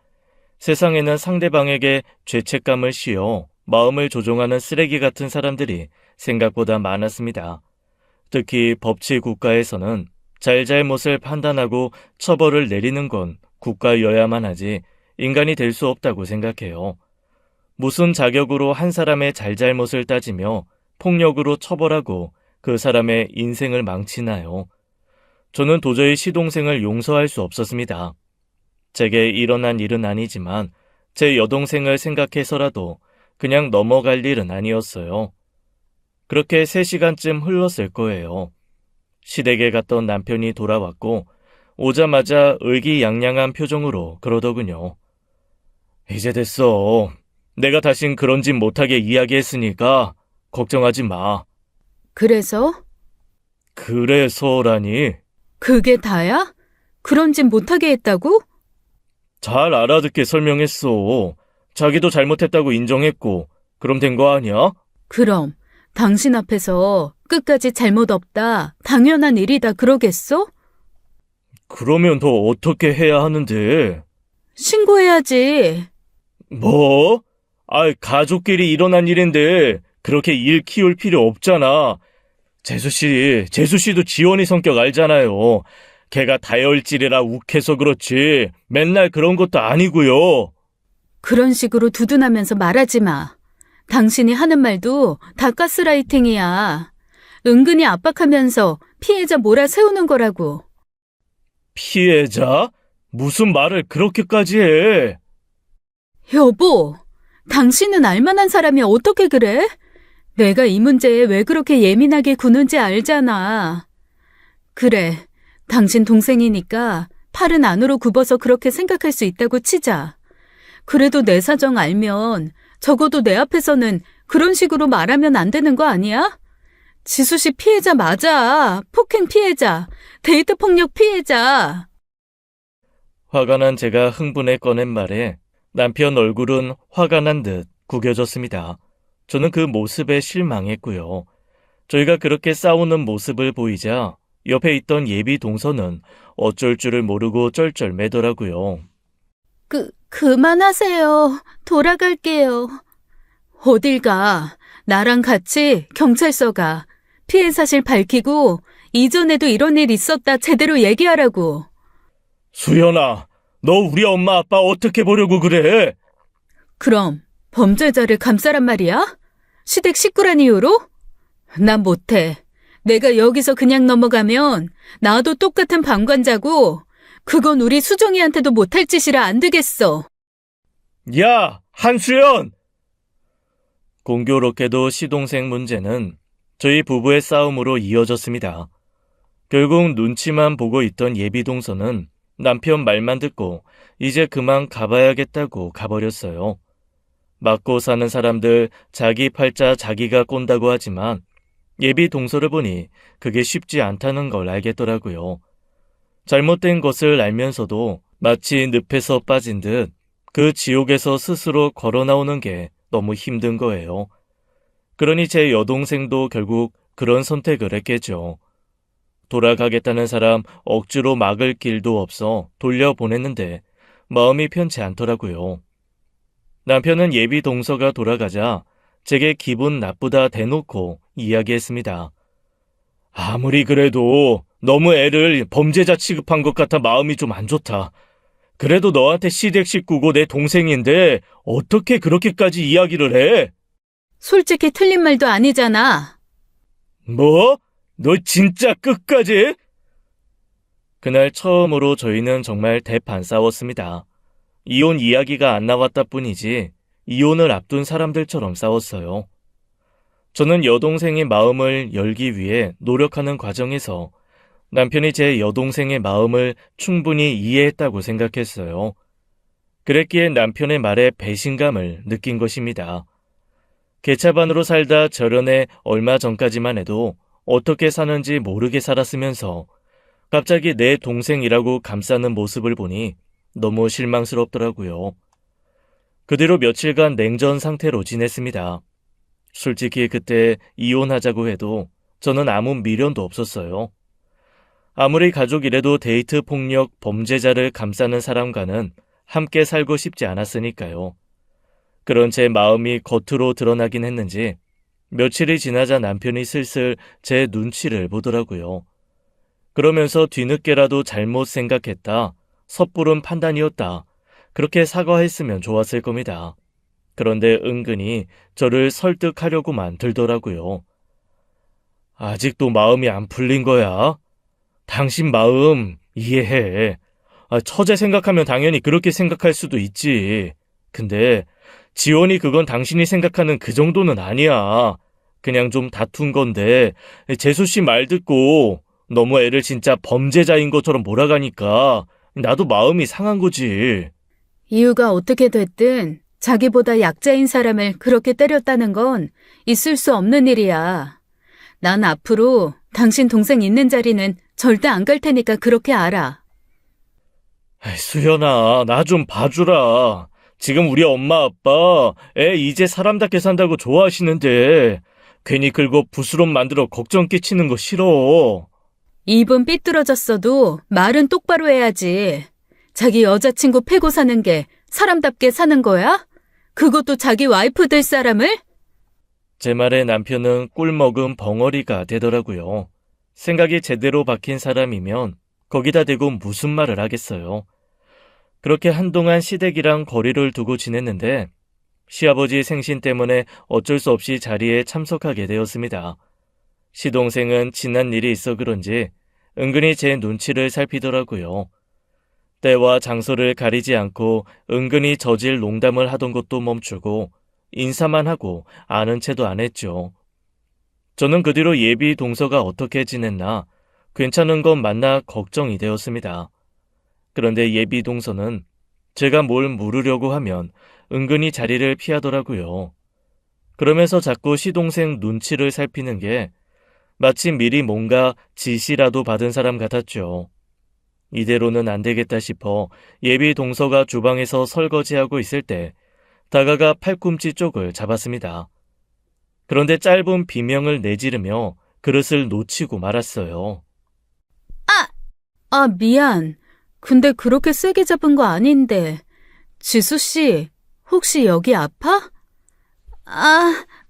세상에는 상대방에게 죄책감을 씌워 마음을 조종하는 쓰레기 같은 사람들이 생각보다 많았습니다. 특히 법치 국가에서는 잘잘못을 판단하고 처벌을 내리는 건 국가여야만 하지 인간이 될 수 없다고 생각해요. 무슨 자격으로 한 사람의 잘잘못을 따지며 폭력으로 처벌하고 그 사람의 인생을 망치나요? 저는 도저히 시동생을 용서할 수 없었습니다. 제게 일어난 일은 아니지만 제 여동생을 생각해서라도 그냥 넘어갈 일은 아니었어요. 그렇게 3시간쯤 흘렀을 거예요. 시댁에 갔던 남편이 돌아왔고 오자마자 의기양양한 표정으로 그러더군요. 이제 됐어. 내가 다신 그런 짓 못하게 이야기했으니까 걱정하지 마.
그래서?
그래서라니?
그게 다야? 그런 짓 못하게 했다고?
잘 알아듣게 설명했어. 자기도 잘못했다고 인정했고 그럼 된 거 아니야?
그럼 당신 앞에서 끝까지 잘못 없다, 당연한 일이다 그러겠어?
그러면 더 어떻게 해야 하는데?
신고해야지.
뭐? 가족끼리 일어난 일인데 그렇게 일 키울 필요 없잖아. 재수씨도 지원이 성격 알잖아요. 걔가 다혈질이라 욱해서 그렇지 맨날 그런 것도 아니고요.
그런 식으로 두둔하면서 말하지 마. 당신이 하는 말도 다 가스라이팅이야. 은근히 압박하면서 피해자 몰아세우는 거라고.
피해자? 무슨 말을 그렇게까지 해?
여보, 당신은 알만한 사람이 어떻게 그래? 내가 이 문제에 왜 그렇게 예민하게 구는지 알잖아. 그래, 당신 동생이니까 팔은 안으로 굽어서 그렇게 생각할 수 있다고 치자. 그래도 내 사정 알면 적어도 내 앞에서는 그런 식으로 말하면 안 되는 거 아니야? 지수 씨 피해자 맞아. 폭행 피해자, 데이트 폭력 피해자.
화가 난 제가 흥분해 꺼낸 말에 남편 얼굴은 화가 난 듯 구겨졌습니다. 저는 그 모습에 실망했고요. 저희가 그렇게 싸우는 모습을 보이자 옆에 있던 예비 동서는 어쩔 줄을 모르고 쩔쩔매더라고요.
그만하세요. 돌아갈게요. 어딜 가? 나랑 같이 경찰서 가. 피해 사실 밝히고 이전에도 이런 일 있었다 제대로 얘기하라고.
수연아, 너 우리 엄마 아빠 어떻게 보려고 그래?
그럼 범죄자를 감싸란 말이야? 시댁 식구란 이유로? 난 못해. 내가 여기서 그냥 넘어가면 나도 똑같은 방관자고 그건 우리 수정이한테도 못할 짓이라 안 되겠어.
야, 한수연! 공교롭게도 시동생 문제는 저희 부부의 싸움으로 이어졌습니다. 결국 눈치만 보고 있던 예비 동서는 남편 말만 듣고 이제 그만 가봐야겠다고 가버렸어요. 맞고 사는 사람들 자기 팔자 자기가 꼰다고 하지만 예비 동서를 보니 그게 쉽지 않다는 걸 알겠더라고요. 잘못된 것을 알면서도 마치 늪에서 빠진 듯 그 지옥에서 스스로 걸어 나오는 게 너무 힘든 거예요. 그러니 제 여동생도 결국 그런 선택을 했겠죠. 돌아가겠다는 사람 억지로 막을 길도 없어 돌려보냈는데 마음이 편치 않더라고요. 남편은 예비 동서가 돌아가자 제게 기분 나쁘다 대놓고 이야기했습니다. 아무리 그래도 너무 애를 범죄자 취급한 것 같아 마음이 좀 안 좋다. 그래도 너한테 시댁 식구고 내 동생인데 어떻게 그렇게까지 이야기를 해?
솔직히 틀린 말도 아니잖아.
뭐? 너 진짜 끝까지? 그날 처음으로 저희는 정말 대판 싸웠습니다. 이혼 이야기가 안 나왔다 뿐이지 이혼을 앞둔 사람들처럼 싸웠어요. 저는 여동생의 마음을 열기 위해 노력하는 과정에서 남편이 제 여동생의 마음을 충분히 이해했다고 생각했어요. 그랬기에 남편의 말에 배신감을 느낀 것입니다. 개차반으로 살다 절연에 얼마 전까지만 해도 어떻게 사는지 모르게 살았으면서 갑자기 내 동생이라고 감싸는 모습을 보니 너무 실망스럽더라고요. 그 뒤로 며칠간 냉전 상태로 지냈습니다. 솔직히 그때 이혼하자고 해도 저는 아무 미련도 없었어요. 아무리 가족이라도 데이트 폭력 범죄자를 감싸는 사람과는 함께 살고 싶지 않았으니까요. 그런 제 마음이 겉으로 드러나긴 했는지 며칠이 지나자 남편이 슬슬 제 눈치를 보더라고요. 그러면서 뒤늦게라도 잘못 생각했다, 섣부른 판단이었다, 그렇게 사과했으면 좋았을 겁니다. 그런데 은근히 저를 설득하려고만 들더라고요. 아직도 마음이 안 풀린 거야? 당신 마음 이해해. 처제 생각하면 당연히 그렇게 생각할 수도 있지. 근데 지원이 그건 당신이 생각하는 그 정도는 아니야. 그냥 좀 다툰 건데 재수 씨 말 듣고 너무 애를 진짜 범죄자인 것처럼 몰아가니까 나도 마음이 상한 거지.
이유가 어떻게 됐든 자기보다 약자인 사람을 그렇게 때렸다는 건 있을 수 없는 일이야. 난 앞으로 당신 동생 있는 자리는 절대 안 갈 테니까 그렇게 알아.
수연아, 나 좀 봐주라. 지금 우리 엄마 아빠 애 이제 사람답게 산다고 좋아하시는데 괜히 긁어 부스럼 만들어 걱정 끼치는 거 싫어.
입은 삐뚤어졌어도 말은 똑바로 해야지. 자기 여자친구 패고 사는 게 사람답게 사는 거야? 그것도 자기 와이프 될 사람을?
제 말에 남편은 꿀먹은 벙어리가 되더라고요. 생각이 제대로 박힌 사람이면 거기다 대고 무슨 말을 하겠어요. 그렇게 한동안 시댁이랑 거리를 두고 지냈는데 시아버지 생신 때문에 어쩔 수 없이 자리에 참석하게 되었습니다. 시동생은 지난 일이 있어 그런지 은근히 제 눈치를 살피더라고요. 때와 장소를 가리지 않고 은근히 저질 농담을 하던 것도 멈추고 인사만 하고 아는 체도 안 했죠. 저는 그 뒤로 예비 동서가 어떻게 지냈나 괜찮은 건 맞나 걱정이 되었습니다. 그런데 예비 동서는 제가 뭘 물으려고 하면 은근히 자리를 피하더라고요. 그러면서 자꾸 시동생 눈치를 살피는 게 마치 미리 뭔가 지시라도 받은 사람 같았죠. 이대로는 안 되겠다 싶어 예비 동서가 주방에서 설거지하고 있을 때 다가가 팔꿈치 쪽을 잡았습니다. 그런데 짧은 비명을 내지르며 그릇을 놓치고 말았어요.
미안. 근데 그렇게 세게 잡은 거 아닌데. 지수 씨, 혹시 여기 아파?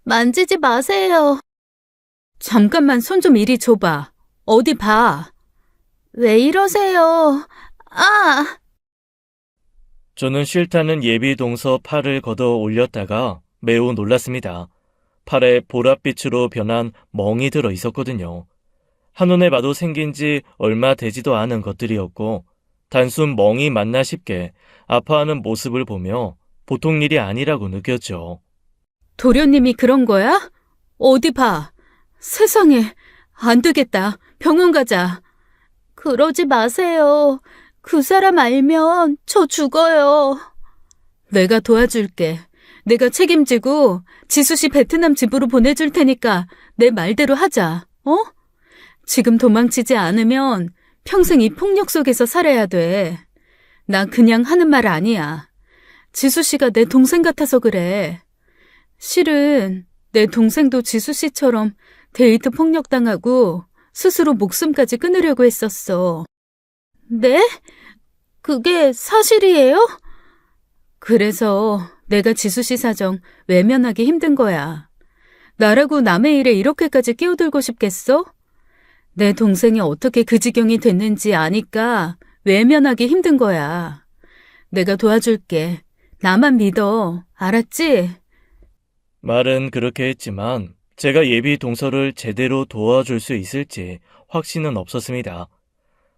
만지지 마세요. 잠깐만 손 좀 이리 줘봐. 어디 봐. 왜 이러세요?
저는 싫다는 예비 동서 팔을 걷어 올렸다가 매우 놀랐습니다. 팔에 보랏빛으로 변한 멍이 들어 있었거든요. 한눈에 봐도 생긴 지 얼마 되지도 않은 것들이었고 단순 멍이 맞나 싶게 아파하는 모습을 보며 보통 일이 아니라고 느꼈죠.
도련님이 그런 거야? 어디 봐. 세상에, 안 되겠다. 병원 가자. 그러지 마세요. 그 사람 알면 저 죽어요. 내가 도와줄게. 내가 책임지고 지수 씨 베트남 집으로 보내줄 테니까 내 말대로 하자. 지금 도망치지 않으면 평생 이 폭력 속에서 살아야 돼. 나 그냥 하는 말 아니야. 지수 씨가 내 동생 같아서 그래. 실은 내 동생도 지수 씨처럼 데이트 폭력당하고 스스로 목숨까지 끊으려고 했었어. 네? 그게 사실이에요? 그래서 내가 지수 씨 사정 외면하기 힘든 거야. 나라고 남의 일에 이렇게까지 끼어들고 싶겠어? 내 동생이 어떻게 그 지경이 됐는지 아니까 외면하기 힘든 거야. 내가 도와줄게. 나만 믿어. 알았지?
말은 그렇게 했지만 제가 예비 동서를 제대로 도와줄 수 있을지 확신은 없었습니다.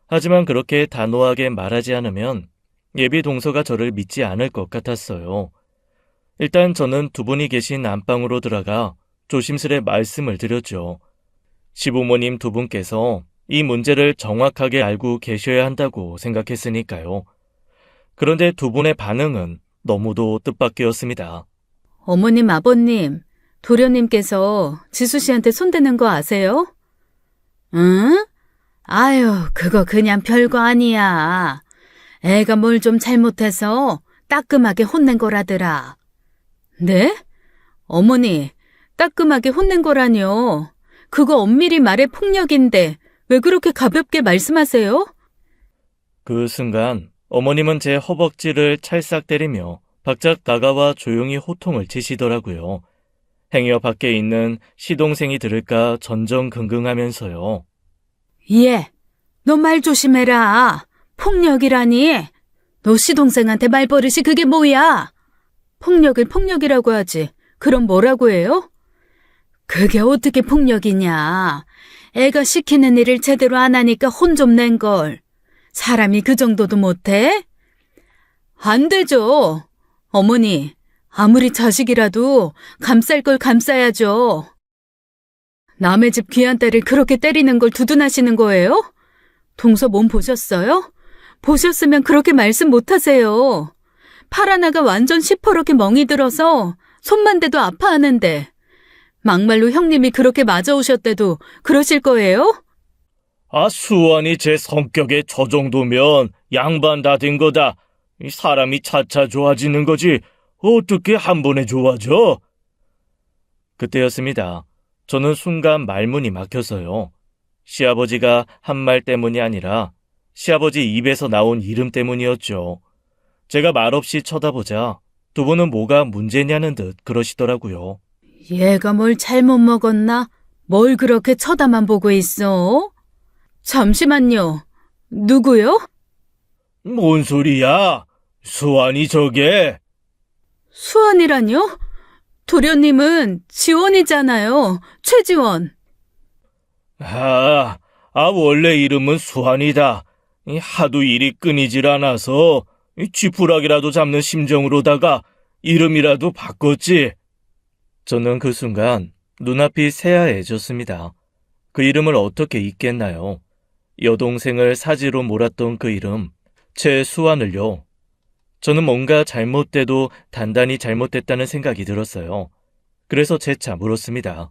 하지만 그렇게 단호하게 말하지 않으면 예비 동서가 저를 믿지 않을 것 같았어요. 일단 저는 두 분이 계신 안방으로 들어가 조심스레 말씀을 드렸죠. 시부모님 두 분께서 이 문제를 정확하게 알고 계셔야 한다고 생각했으니까요. 그런데 두 분의 반응은 너무도 뜻밖이었습니다.
어머님, 아버님, 도련님께서 지수 씨한테 손대는 거 아세요? 응? 아유, 그거 그냥 별거 아니야. 애가 뭘 좀 잘못해서 따끔하게 혼낸 거라더라. 네? 어머니, 따끔하게 혼낸 거라뇨. 그거 엄밀히 말해 폭력인데 왜 그렇게 가볍게 말씀하세요?
그 순간 어머님은 제 허벅지를 찰싹 때리며 바짝 나가와 조용히 호통을 치시더라고요. 행여 밖에 있는 시동생이 들을까 전전긍긍하면서요.
예, 너 말 조심해라. 폭력이라니. 너 시동생한테 말버릇이 그게 뭐야? 폭력을 폭력이라고 하지. 그럼 뭐라고 해요? 그게 어떻게 폭력이냐. 애가 시키는 일을 제대로 안 하니까 혼 좀 낸 걸. 사람이 그 정도도 못해? 안 되죠. 어머니, 아무리 자식이라도 감쌀 걸 감싸야죠. 남의 집 귀한 딸을 그렇게 때리는 걸 두둔하시는 거예요? 동서 몸 보셨어요? 보셨으면 그렇게 말씀 못하세요. 팔 하나가 완전 시퍼렇게 멍이 들어서 손만 대도 아파하는데 막말로 형님이 그렇게 맞아오셨대도 그러실 거예요?
아, 수완이 제 성격에 저 정도면 양반 다 된 거다. 이 사람이 차차 좋아지는 거지. 어떻게 한 번에 좋아져? 그때였습니다. 저는 순간 말문이 막혀서요. 시아버지가 한 말 때문이 아니라 시아버지 입에서 나온 이름 때문이었죠. 제가 말없이 쳐다보자 두 분은 뭐가 문제냐는 듯 그러시더라고요.
얘가 뭘 잘못 먹었나? 뭘 그렇게 쳐다만 보고 있어? 잠시만요. 누구요?
뭔 소리야? 수완이 저게.
수원이라뇨? 도련님은 지원이잖아요. 최지원.
원래 이름은 수완이다. 하도 일이 끊이질 않아서 쥐푸락이라도 잡는 심정으로다가 이름이라도 바꿨지. 저는 그 순간 눈앞이 새하얘졌습니다. 그 이름을 어떻게 잊겠나요? 여동생을 사지로 몰았던 그 이름, 최수완을요. 저는 뭔가 잘못돼도 단단히 잘못됐다는 생각이 들었어요. 그래서 재차 물었습니다.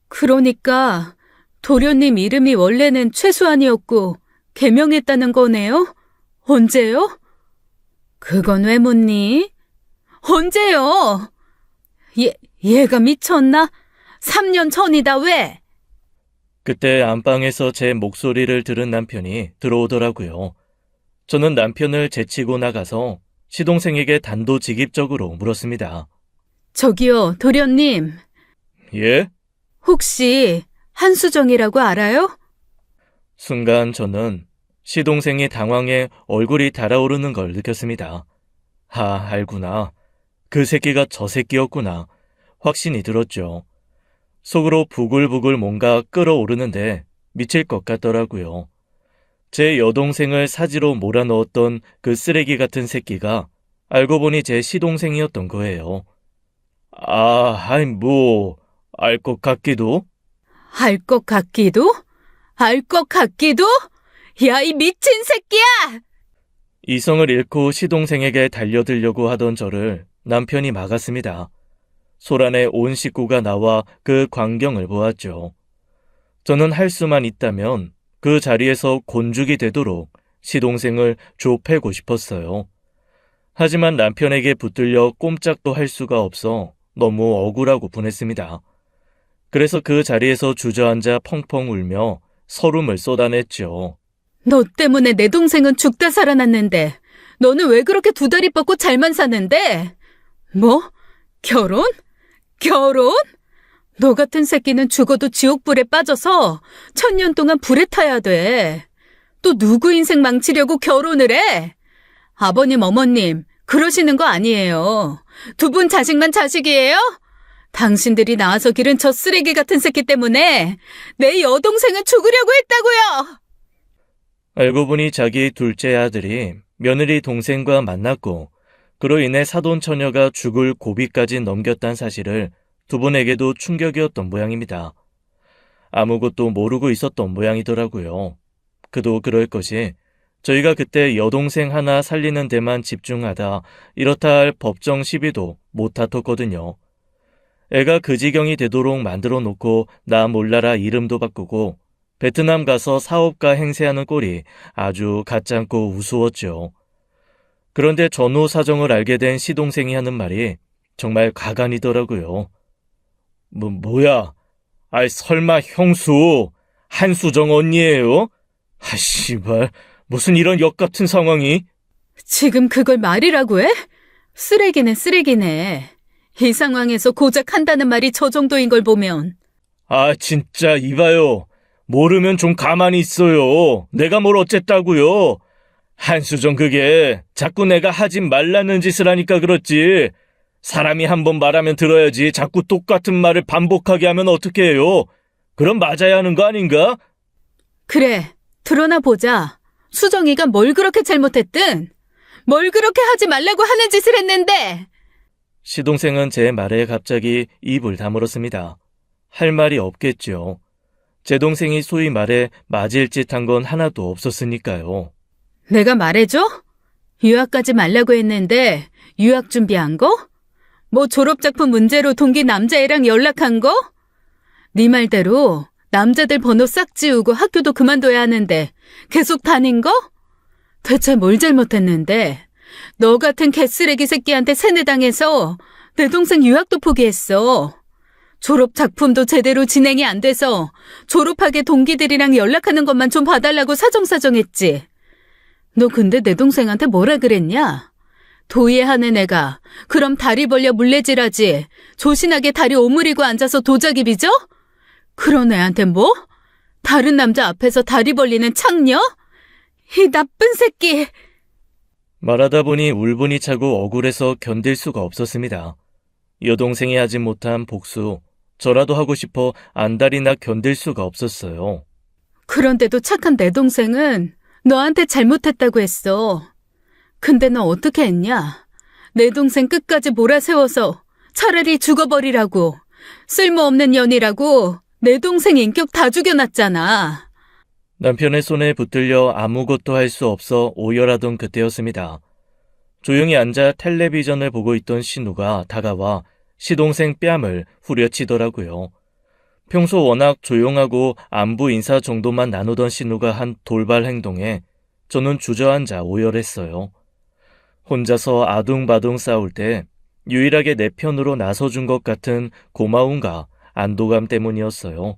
그러니까 도련님 이름이 원래는 최수환이었고 개명했다는 거네요? 언제요? 그건 왜 묻니? 언제요? 얘가 미쳤나? 3년 전이다 왜?
그때 안방에서 제 목소리를 들은 남편이 들어오더라고요. 저는 남편을 제치고 나가서 시동생에게 단도직입적으로 물었습니다.
저기요, 도련님.
예?
혹시 한수정이라고 알아요?
순간 저는 시동생이 당황해 얼굴이 달아오르는 걸 느꼈습니다. 알구나. 그 새끼가 저 새끼였구나. 확신이 들었죠. 속으로 부글부글 뭔가 끓어오르는데 미칠 것 같더라고요. 제 여동생을 사지로 몰아넣었던 그 쓰레기 같은 새끼가 알고 보니 제 시동생이었던 거예요. 알 것 같기도?
알 것 같기도? 알 것 같기도? 야, 이 미친 새끼야!
이성을 잃고 시동생에게 달려들려고 하던 저를 남편이 막았습니다. 소란에 온 식구가 나와 그 광경을 보았죠. 저는 할 수만 있다면 그 자리에서 곤죽이 되도록 시동생을 좁히고 싶었어요. 하지만 남편에게 붙들려 꼼짝도 할 수가 없어 너무 억울하고 분했습니다. 그래서 그 자리에서 주저앉아 펑펑 울며 서름을 쏟아냈죠.
너 때문에 내 동생은 죽다 살아났는데 너는 왜 그렇게 두 다리 뻗고 잘만 사는데? 뭐? 결혼? 결혼? 너 같은 새끼는 죽어도 지옥불에 빠져서 1000년 동안 불에 타야 돼. 또 누구 인생 망치려고 결혼을 해? 아버님, 어머님, 그러시는 거 아니에요. 두 분 자식만 자식이에요? 당신들이 낳아서 기른 저 쓰레기 같은 새끼 때문에 내 여동생은 죽으려고 했다고요!
알고 보니 자기 둘째 아들이 며느리 동생과 만났고 그로 인해 사돈 처녀가 죽을 고비까지 넘겼다는 사실을 두 분에게도 충격이었던 모양입니다. 아무것도 모르고 있었던 모양이더라고요. 그도 그럴 것이 저희가 그때 여동생 하나 살리는 데만 집중하다 이렇다 할 법정 시비도 못 다퉜거든요. 애가 그 지경이 되도록 만들어 놓고 나 몰라라 이름도 바꾸고 베트남 가서 사업가 행세하는 꼴이 아주 가짱고 우스웠죠. 그런데 전후 사정을 알게 된 시동생이 하는 말이 정말 가관이더라고요. 뭐야? 아이 설마 형수 한수정 언니예요? 씨발 무슨 이런 역 같은 상황이?
지금 그걸 말이라고 해? 쓰레기네, 쓰레기네. 이 상황에서 고작 한다는 말이 저 정도인 걸 보면.
진짜 이봐요. 모르면 좀 가만히 있어요. 내가 뭘 어쨌다고요. 한수정 그게 자꾸 내가 하지 말라는 짓을 하니까 그렇지. 사람이 한번 말하면 들어야지 자꾸 똑같은 말을 반복하게 하면 어떻게 해요? 그럼 맞아야 하는 거 아닌가?
그래, 드러나 보자. 수정이가 뭘 그렇게 잘못했든, 뭘 그렇게 하지 말라고 하는 짓을 했는데.
시동생은 제 말에 갑자기 입을 다물었습니다. 할 말이 없겠죠. 제 동생이 소위 말해 맞을 짓 한 건 하나도 없었으니까요.
내가 말해줘? 유학까지 말라고 했는데 유학 준비한 거? 뭐 졸업작품 문제로 동기 남자애랑 연락한 거? 네 말대로 남자들 번호 싹 지우고 학교도 그만둬야 하는데 계속 다닌 거? 대체 뭘 잘못했는데? 너 같은 개쓰레기 새끼한테 세뇌당해서 내 동생 유학도 포기했어. 졸업작품도 제대로 진행이 안 돼서 졸업하게 동기들이랑 연락하는 것만 좀 봐달라고 사정사정했지. 너 근데 내 동생한테 뭐라 그랬냐? 도예하는 애가 그럼 다리 벌려 물레질하지 조신하게 다리 오므리고 앉아서 도자기 빚어? 그런 애한테 뭐? 다른 남자 앞에서 다리 벌리는 창녀? 이 나쁜 새끼!
말하다 보니 울분이 차고 억울해서 견딜 수가 없었습니다. 여동생이 하지 못한 복수, 저라도 하고 싶어 안달이나 견딜 수가 없었어요.
그런데도 착한 내 동생은 너한테 잘못했다고 했어. 근데 너 어떻게 했냐? 내 동생 끝까지 몰아세워서 차라리 죽어버리라고, 쓸모없는 년이라고 내 동생 인격 다 죽여놨잖아.
남편의 손에 붙들려 아무것도 할 수 없어 오열하던 그때였습니다. 조용히 앉아 텔레비전을 보고 있던 신우가 다가와 시동생 뺨을 후려치더라고요. 평소 워낙 조용하고 안부 인사 정도만 나누던 신우가 한 돌발 행동에 저는 주저앉아 오열했어요. 혼자서 아둥바둥 싸울 때 유일하게 내 편으로 나서준 것 같은 고마움과 안도감 때문이었어요.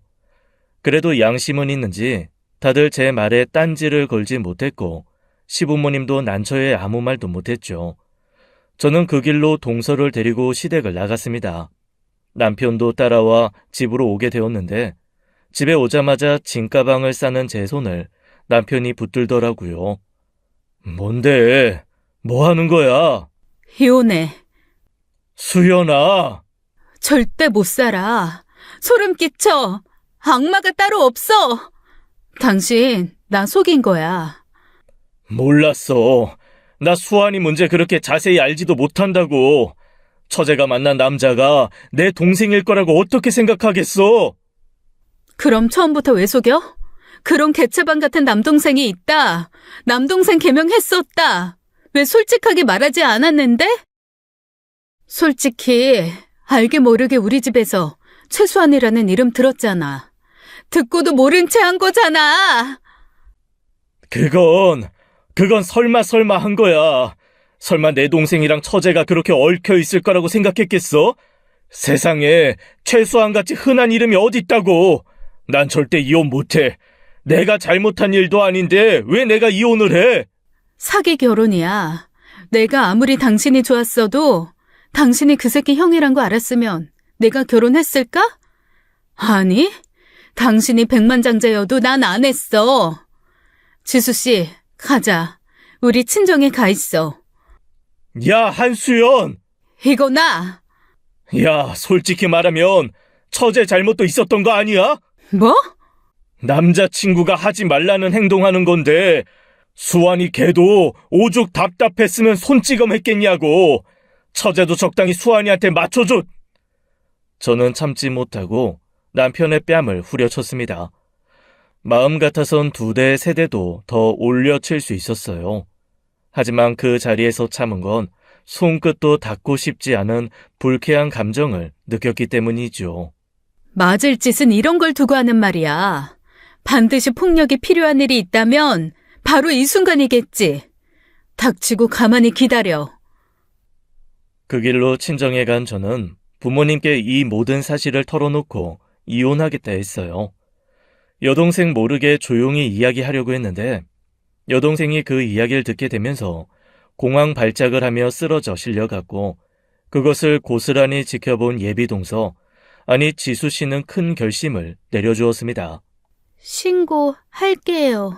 그래도 양심은 있는지 다들 제 말에 딴지를 걸지 못했고 시부모님도 난처해 아무 말도 못했죠. 저는 그 길로 동서를 데리고 시댁을 나갔습니다. 남편도 따라와 집으로 오게 되었는데 집에 오자마자 짐가방을 싸는 제 손을 남편이 붙들더라고요. 뭔데? 뭐 하는 거야?
이혼해.
수연아!
절대 못 살아. 소름 끼쳐. 악마가 따로 없어. 당신 나 속인 거야.
몰랐어. 나 수환이 문제 그렇게 자세히 알지도 못한다고. 처제가 만난 남자가 내 동생일 거라고 어떻게 생각하겠어?
그럼 처음부터 왜 속여? 그런 개차반 같은 남동생이 있다. 남동생 개명했었다. 왜 솔직하게 말하지 않았는데? 솔직히 알게 모르게 우리 집에서 최수환이라는 이름 들었잖아. 듣고도 모른 채 한 거잖아.
그건 설마 한 거야. 설마 내 동생이랑 처제가 그렇게 얽혀 있을 거라고 생각했겠어? 세상에 최수환같이 흔한 이름이 어딨다고. 난 절대 이혼 못해. 내가 잘못한 일도 아닌데 왜 내가 이혼을 해?
사기 결혼이야. 내가 아무리 당신이 좋았어도 당신이 그 새끼 형이란 거 알았으면 내가 결혼했을까? 아니, 당신이 백만장자여도 난 안 했어. 지수씨, 가자. 우리 친정에 가 있어.
야, 한수연!
이거 나!
야, 솔직히 말하면 처제 잘못도 있었던 거 아니야?
뭐?
남자친구가 하지 말라는 행동하는 건데 수환이 걔도 오죽 답답했으면 손찌검했겠냐고. 처제도 적당히 수환이한테 맞춰줘. 저는 참지 못하고 남편의 뺨을 후려쳤습니다. 마음 같아선 2대, 3대도 더 올려칠 수 있었어요. 하지만 그 자리에서 참은 건 손끝도 닿고 싶지 않은 불쾌한 감정을 느꼈기 때문이죠.
맞을 짓은 이런 걸 두고 하는 말이야. 반드시 폭력이 필요한 일이 있다면 바로 이 순간이겠지. 닥치고 가만히 기다려.
그 길로 친정에 간 저는 부모님께 이 모든 사실을 털어놓고 이혼하겠다 했어요. 여동생 모르게 조용히 이야기하려고 했는데 여동생이 그 이야기를 듣게 되면서 공황 발작을 하며 쓰러져 실려갔고 그것을 고스란히 지켜본 예비동서, 아니 지수 씨는 큰 결심을 내려주었습니다.
신고할게요.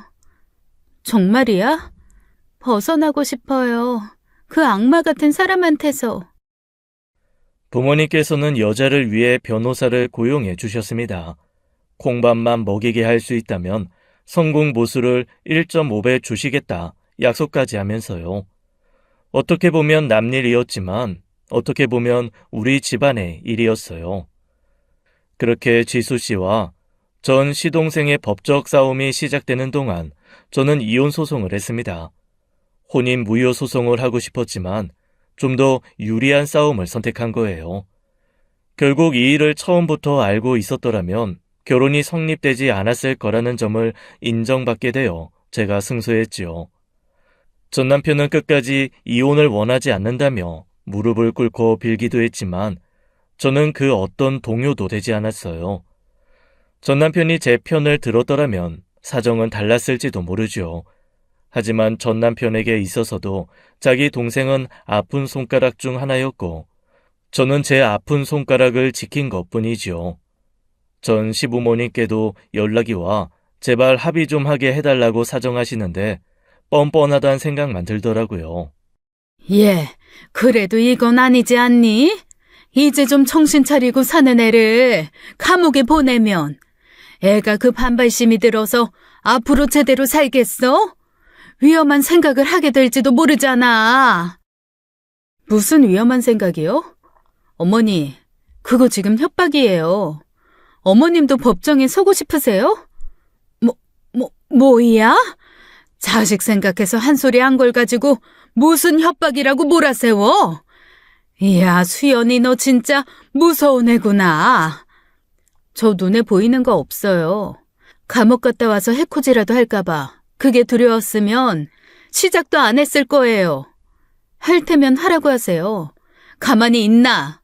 정말이야? 벗어나고 싶어요. 그 악마 같은 사람한테서.
부모님께서는 여자를 위해 변호사를 고용해 주셨습니다. 콩밥만 먹이게 할 수 있다면 성공 보수를 1.5배 주시겠다 약속까지 하면서요. 어떻게 보면 남일이었지만 어떻게 보면 우리 집안의 일이었어요. 그렇게 지수 씨와 전 시동생의 법적 싸움이 시작되는 동안 저는 이혼 소송을 했습니다. 혼인 무효 소송을 하고 싶었지만 좀 더 유리한 싸움을 선택한 거예요. 결국 이 일을 처음부터 알고 있었더라면 결혼이 성립되지 않았을 거라는 점을 인정받게 되어 제가 승소했지요. 전 남편은 끝까지 이혼을 원하지 않는다며 무릎을 꿇고 빌기도 했지만 저는 그 어떤 동요도 되지 않았어요. 전 남편이 제 편을 들었더라면 사정은 달랐을지도 모르죠. 하지만 전 남편에게 있어서도 자기 동생은 아픈 손가락 중 하나였고 저는 제 아픈 손가락을 지킨 것뿐이지요. 전 시부모님께도 연락이 와 제발 합의 좀 하게 해달라고 사정하시는데 뻔뻔하다는 생각만 들더라고요.
예, 그래도 이건 아니지 않니? 이제 좀 정신 차리고 사는 애를 감옥에 보내면 애가 그 반발심이 들어서 앞으로 제대로 살겠어? 위험한 생각을 하게 될지도 모르잖아. 무슨 위험한 생각이요? 어머니, 그거 지금 협박이에요. 어머님도 법정에 서고 싶으세요? 뭐야? 자식 생각해서 한 소리 한 걸 가지고 무슨 협박이라고 몰아세워? 이야, 수연이 너 진짜 무서운 애구나. 저 눈에 보이는 거 없어요. 감옥 갔다 와서 해코지라도 할까봐. 그게 두려웠으면 시작도 안 했을 거예요. 할 테면 하라고 하세요. 가만히 있나?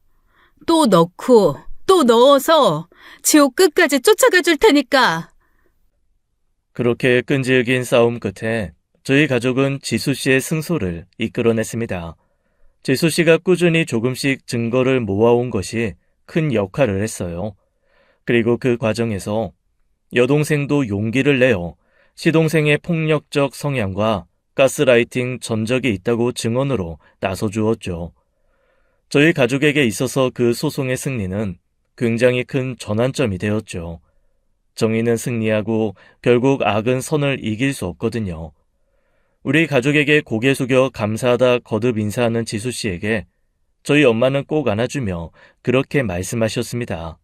또 넣고 또 넣어서 지옥 끝까지 쫓아가 줄 테니까.
그렇게 끈질긴 싸움 끝에 저희 가족은 지수 씨의 승소를 이끌어냈습니다. 지수 씨가 꾸준히 조금씩 증거를 모아온 것이 큰 역할을 했어요. 그리고 그 과정에서 여동생도 용기를 내어 시동생의 폭력적 성향과 가스라이팅 전적이 있다고 증언으로 나서주었죠. 저희 가족에게 있어서 그 소송의 승리는 굉장히 큰 전환점이 되었죠. 정의는 승리하고 결국 악은 선을 이길 수 없거든요. 우리 가족에게 고개 숙여 감사하다 거듭 인사하는 지수 씨에게 저희 엄마는 꼭 안아주며 그렇게 말씀하셨습니다.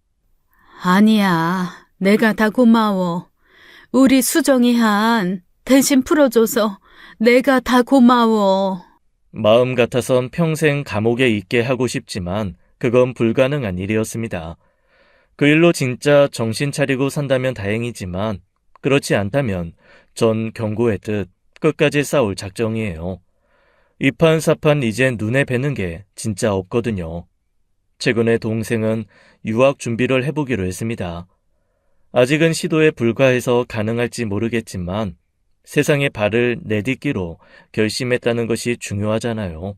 아니야, 내가 다 고마워. 우리 수정이 한 대신 풀어줘서 내가 다 고마워.
마음 같아선 평생 감옥에 있게 하고 싶지만 그건 불가능한 일이었습니다. 그 일로 진짜 정신 차리고 산다면 다행이지만 그렇지 않다면 전 경고했듯 끝까지 싸울 작정이에요. 이판사판 이젠 눈에 뵈는 게 진짜 없거든요. 최근에 동생은 유학 준비를 해보기로 했습니다. 아직은 시도에 불과해서 가능할지 모르겠지만 세상에 발을 내딛기로 결심했다는 것이 중요하잖아요.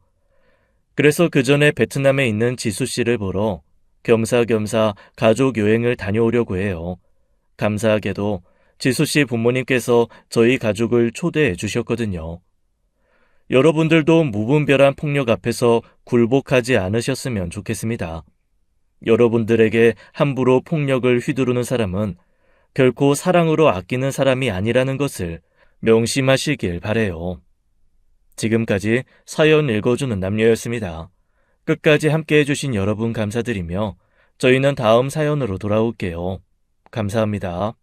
그래서 그 전에 베트남에 있는 지수 씨를 보러 겸사겸사 가족 여행을 다녀오려고 해요. 감사하게도 지수 씨 부모님께서 저희 가족을 초대해 주셨거든요. 여러분들도 무분별한 폭력 앞에서 굴복하지 않으셨으면 좋겠습니다. 여러분들에게 함부로 폭력을 휘두르는 사람은 결코 사랑으로 아끼는 사람이 아니라는 것을 명심하시길 바래요. 지금까지 사연 읽어주는 남녀였습니다. 끝까지 함께 해주신 여러분 감사드리며 저희는 다음 사연으로 돌아올게요. 감사합니다.